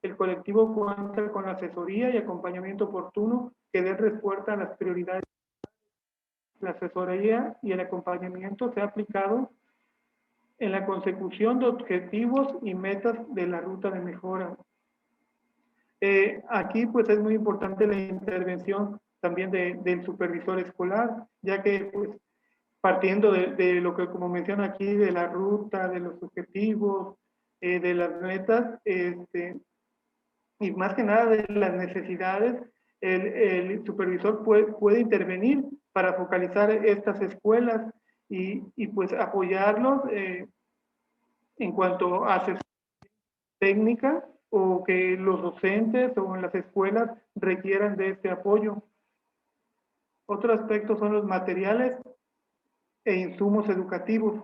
El colectivo cuenta con asesoría y acompañamiento oportuno que dé respuesta a las prioridades. La asesoría y el acompañamiento se ha aplicado en la consecución de objetivos y metas de la ruta de mejora. Aquí pues es muy importante la intervención también del supervisor escolar, ya que pues partiendo de lo que como menciona aquí, de la ruta, de los objetivos, de las metas, y más que nada de las necesidades, el supervisor puede intervenir para focalizar estas escuelas y pues apoyarlos en cuanto a asesoría técnica o que los docentes o en las escuelas requieran de este apoyo. Otro aspecto son los materiales e insumos educativos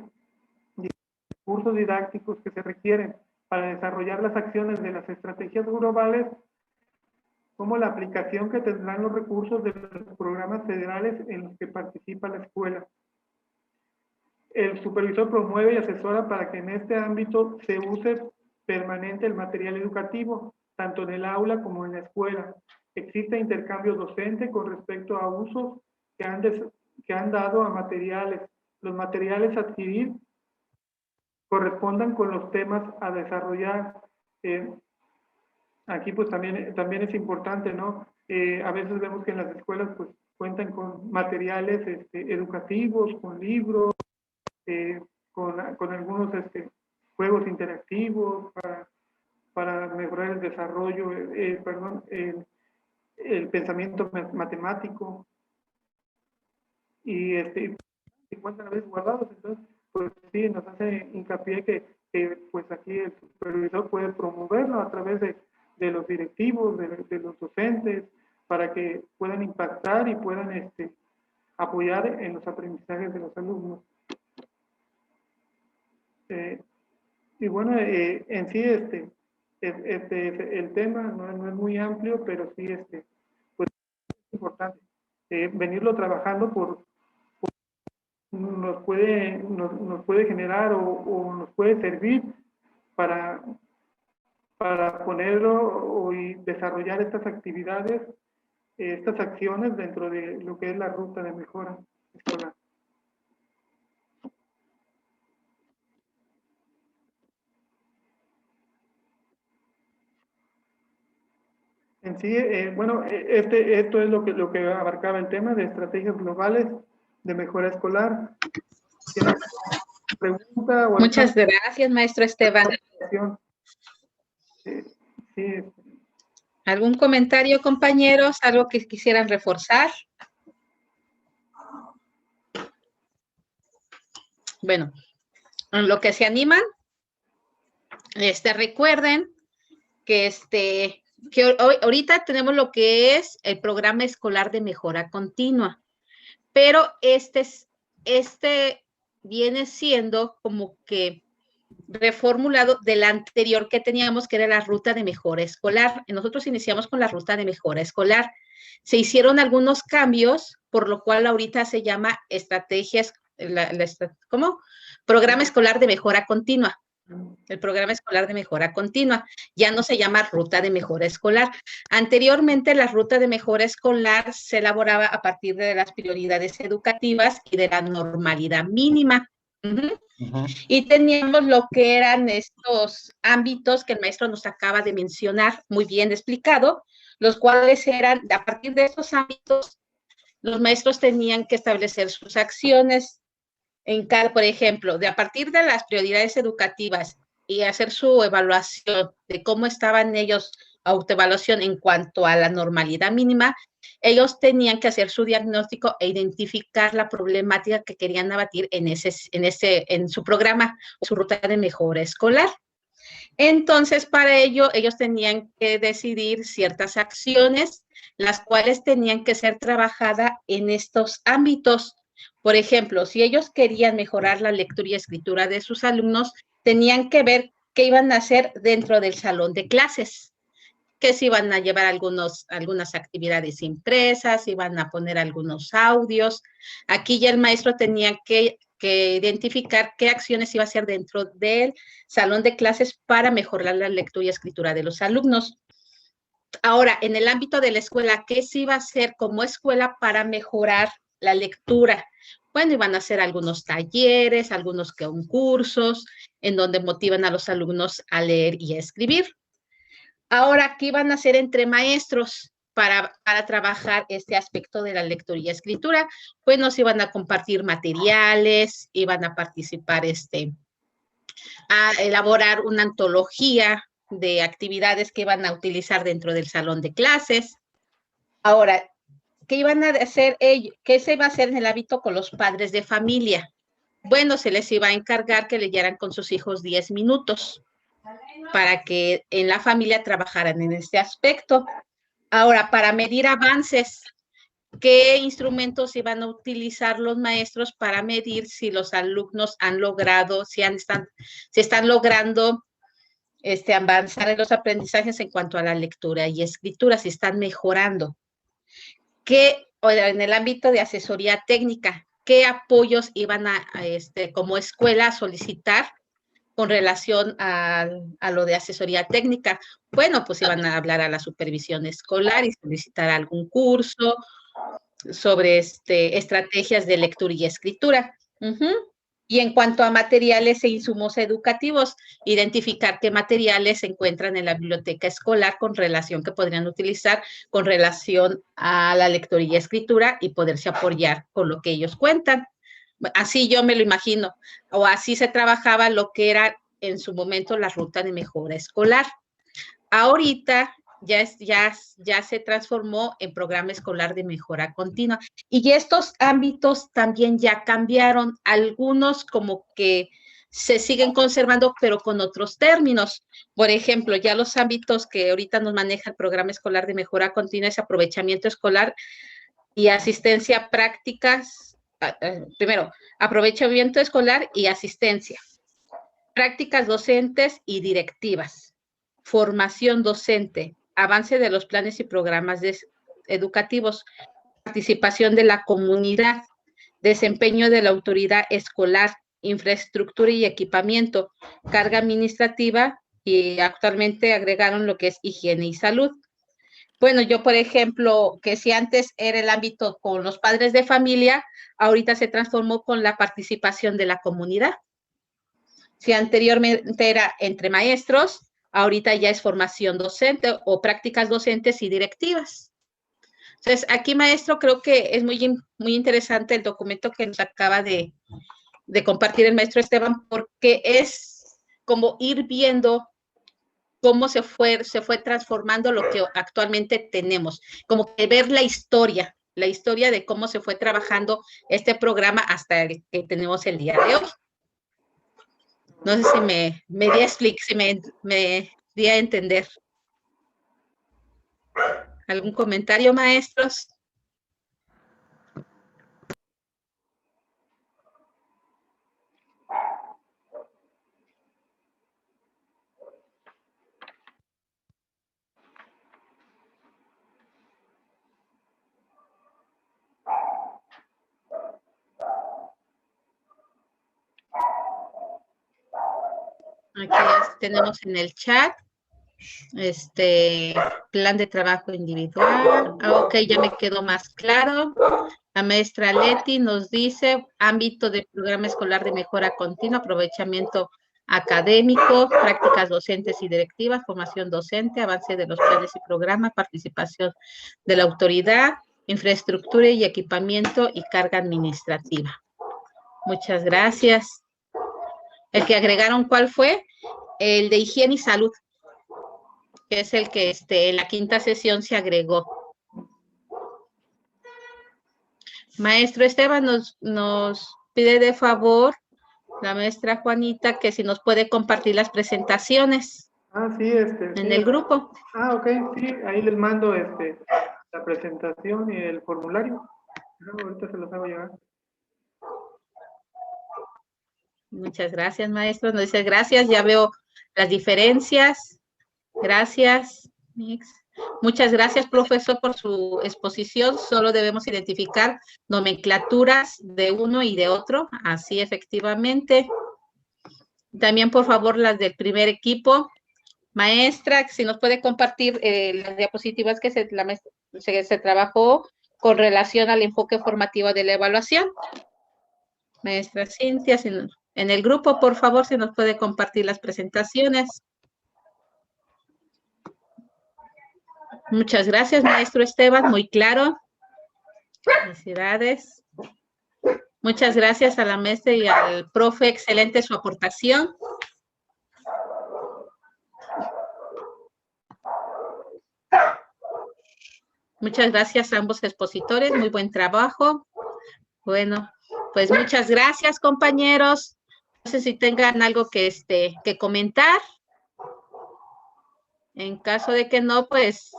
y recursos didácticos que se requieren para desarrollar las acciones de las estrategias globales, como la aplicación que tendrán los recursos de los programas federales en los que participa la escuela. El supervisor promueve y asesora para que en este ámbito se use permanente el material educativo, tanto en el aula como en la escuela. Existe intercambio docente con respecto a usos que han dado a materiales. Los materiales a adquirir correspondan con los temas a desarrollar. Aquí pues también es importante, ¿no? A veces vemos que en las escuelas pues cuentan con materiales educativos, con libros, con algunos juegos interactivos para mejorar el desarrollo, el pensamiento matemático, y se encuentran a veces guardados. Entonces pues sí, nos hace hincapié que pues aquí el supervisor puede promoverlo a través de los directivos, de los docentes, para que puedan impactar y puedan apoyar en los aprendizajes de los alumnos. Y bueno, en sí el tema no es muy amplio, pero sí pues es importante venirlo trabajando nos puede generar o nos puede servir para ponerlo y desarrollar estas actividades, estas acciones dentro de lo que es la ruta de mejora escolar. En sí, bueno, esto es lo que abarcaba el tema de estrategias globales de mejora escolar. ¿Tiene pregunta? Muchas gracias, maestro Esteban. Sí. ¿Algún comentario, compañeros? ¿Algo que quisieran reforzar? Bueno, en lo que se animan, recuerden que ahorita tenemos lo que es el programa escolar de mejora continua, pero este viene siendo como que reformulado del anterior que teníamos, que era la ruta de mejora escolar. Nosotros iniciamos con la ruta de mejora escolar. Se hicieron algunos cambios, por lo cual ahorita se llama Programa escolar de mejora continua. El programa escolar de mejora continua. Ya no se llama ruta de mejora escolar. Anteriormente, la ruta de mejora escolar se elaboraba a partir de las prioridades educativas y de la normalidad mínima. Y teníamos lo que eran estos ámbitos que el maestro nos acaba de mencionar, muy bien explicado, los cuales eran, a partir de estos ámbitos, los maestros tenían que establecer sus acciones por ejemplo, a partir de las prioridades educativas y hacer su evaluación de cómo estaban ellos, autoevaluación en cuanto a la normalidad mínima, ellos tenían que hacer su diagnóstico e identificar la problemática que querían abatir en su programa, su ruta de mejora escolar. Entonces, para ello, ellos tenían que decidir ciertas acciones, las cuales tenían que ser trabajadas en estos ámbitos. Por ejemplo, si ellos querían mejorar la lectura y escritura de sus alumnos, tenían que ver qué iban a hacer dentro del salón de clases, que si iban a llevar algunas actividades impresas, iban a poner algunos audios. Aquí ya el maestro tenía que identificar qué acciones iba a hacer dentro del salón de clases para mejorar la lectura y escritura de los alumnos. Ahora, en el ámbito de la escuela, ¿qué se iba a hacer como escuela para mejorar la lectura? Bueno, iban a hacer algunos talleres, algunos concursos, en donde motivan a los alumnos a leer y a escribir. Ahora, ¿qué iban a hacer entre maestros para trabajar este aspecto de la lectura y escritura? Pues nos iban a compartir materiales, iban a participar, a elaborar una antología de actividades que iban a utilizar dentro del salón de clases. Ahora, ¿qué iban a hacer ellos? ¿Qué se iba a hacer en el hábito con los padres de familia? bueno, se les iba a encargar que leyeran con sus hijos 10 minutos para que en la familia trabajaran en este aspecto. Ahora, para medir avances, ¿qué instrumentos iban a utilizar los maestros para medir si los alumnos han logrado, si están logrando avanzar en los aprendizajes en cuanto a la lectura y escritura, si están mejorando? En el ámbito de asesoría técnica, ¿qué apoyos iban a como escuela a solicitar con relación a lo de asesoría técnica? Bueno, pues iban a hablar a la supervisión escolar y solicitar algún curso sobre estrategias de lectura y escritura. Y en cuanto a materiales e insumos educativos, identificar qué materiales se encuentran en la biblioteca escolar que podrían utilizar con relación a la lectura y escritura y poderse apoyar con lo que ellos cuentan. Así yo me lo imagino, o así se trabajaba lo que era en su momento la ruta de mejora escolar. Ahorita ya se transformó en programa escolar de mejora continua. Y estos ámbitos también ya cambiaron, algunos como que se siguen conservando, pero con otros términos. Por ejemplo, ya los ámbitos que ahorita nos maneja el programa escolar de mejora continua es aprovechamiento escolar y asistencia prácticas. Primero, aprovechamiento escolar y asistencia, prácticas docentes y directivas, formación docente, avance de los planes y programas educativos, participación de la comunidad, desempeño de la autoridad escolar, infraestructura y equipamiento, carga administrativa, y actualmente agregaron lo que es higiene y salud. Bueno, yo, por ejemplo, que si antes era el ámbito con los padres de familia, ahorita se transformó con la participación de la comunidad. Si anteriormente era entre maestros, ahorita ya es formación docente o prácticas docentes y directivas. Entonces, aquí, maestro, creo que es muy interesante el documento que nos acaba de compartir el maestro Esteban, porque es como ir viendo cómo se fue transformando lo que actualmente tenemos, como que ver la historia de cómo se fue trabajando este programa hasta el que tenemos el día de hoy. No sé si me di a entender. ¿Algún comentario, maestros? Aquí ya tenemos en el chat plan de trabajo individual. Ok, ya me quedó más claro. La maestra Leti nos dice ámbito del programa escolar de mejora continua, aprovechamiento académico, prácticas docentes y directivas, formación docente, avance de los planes y programas, participación de la autoridad, infraestructura y equipamiento y carga administrativa. Muchas gracias. El que agregaron, ¿cuál fue? El de higiene y salud, que es el que en la quinta sesión se agregó. Maestro Esteban nos pide de favor, la maestra Juanita, que si nos puede compartir las presentaciones. Sí, en el grupo. Ok, sí, ahí les mando la presentación y el formulario. Ahorita se los hago llegar. Muchas gracias, maestro. Nos dice gracias, ya veo las diferencias. Gracias. Muchas gracias, profesor, por su exposición. Solo debemos identificar nomenclaturas de uno y de otro. Así, efectivamente. También, por favor, las del primer equipo. Maestra, si nos puede compartir las diapositivas que se trabajó con relación al enfoque formativo de la evaluación. Maestra Cintia, en el grupo, por favor, si nos puede compartir las presentaciones. Muchas gracias, maestro Esteban, muy claro. Felicidades. Muchas gracias a la maestra y al profe, excelente su aportación. Muchas gracias a ambos expositores, muy buen trabajo. Bueno, Pues muchas gracias, compañeros. No sé si tengan algo que comentar. En caso de que no, pues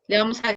le vamos a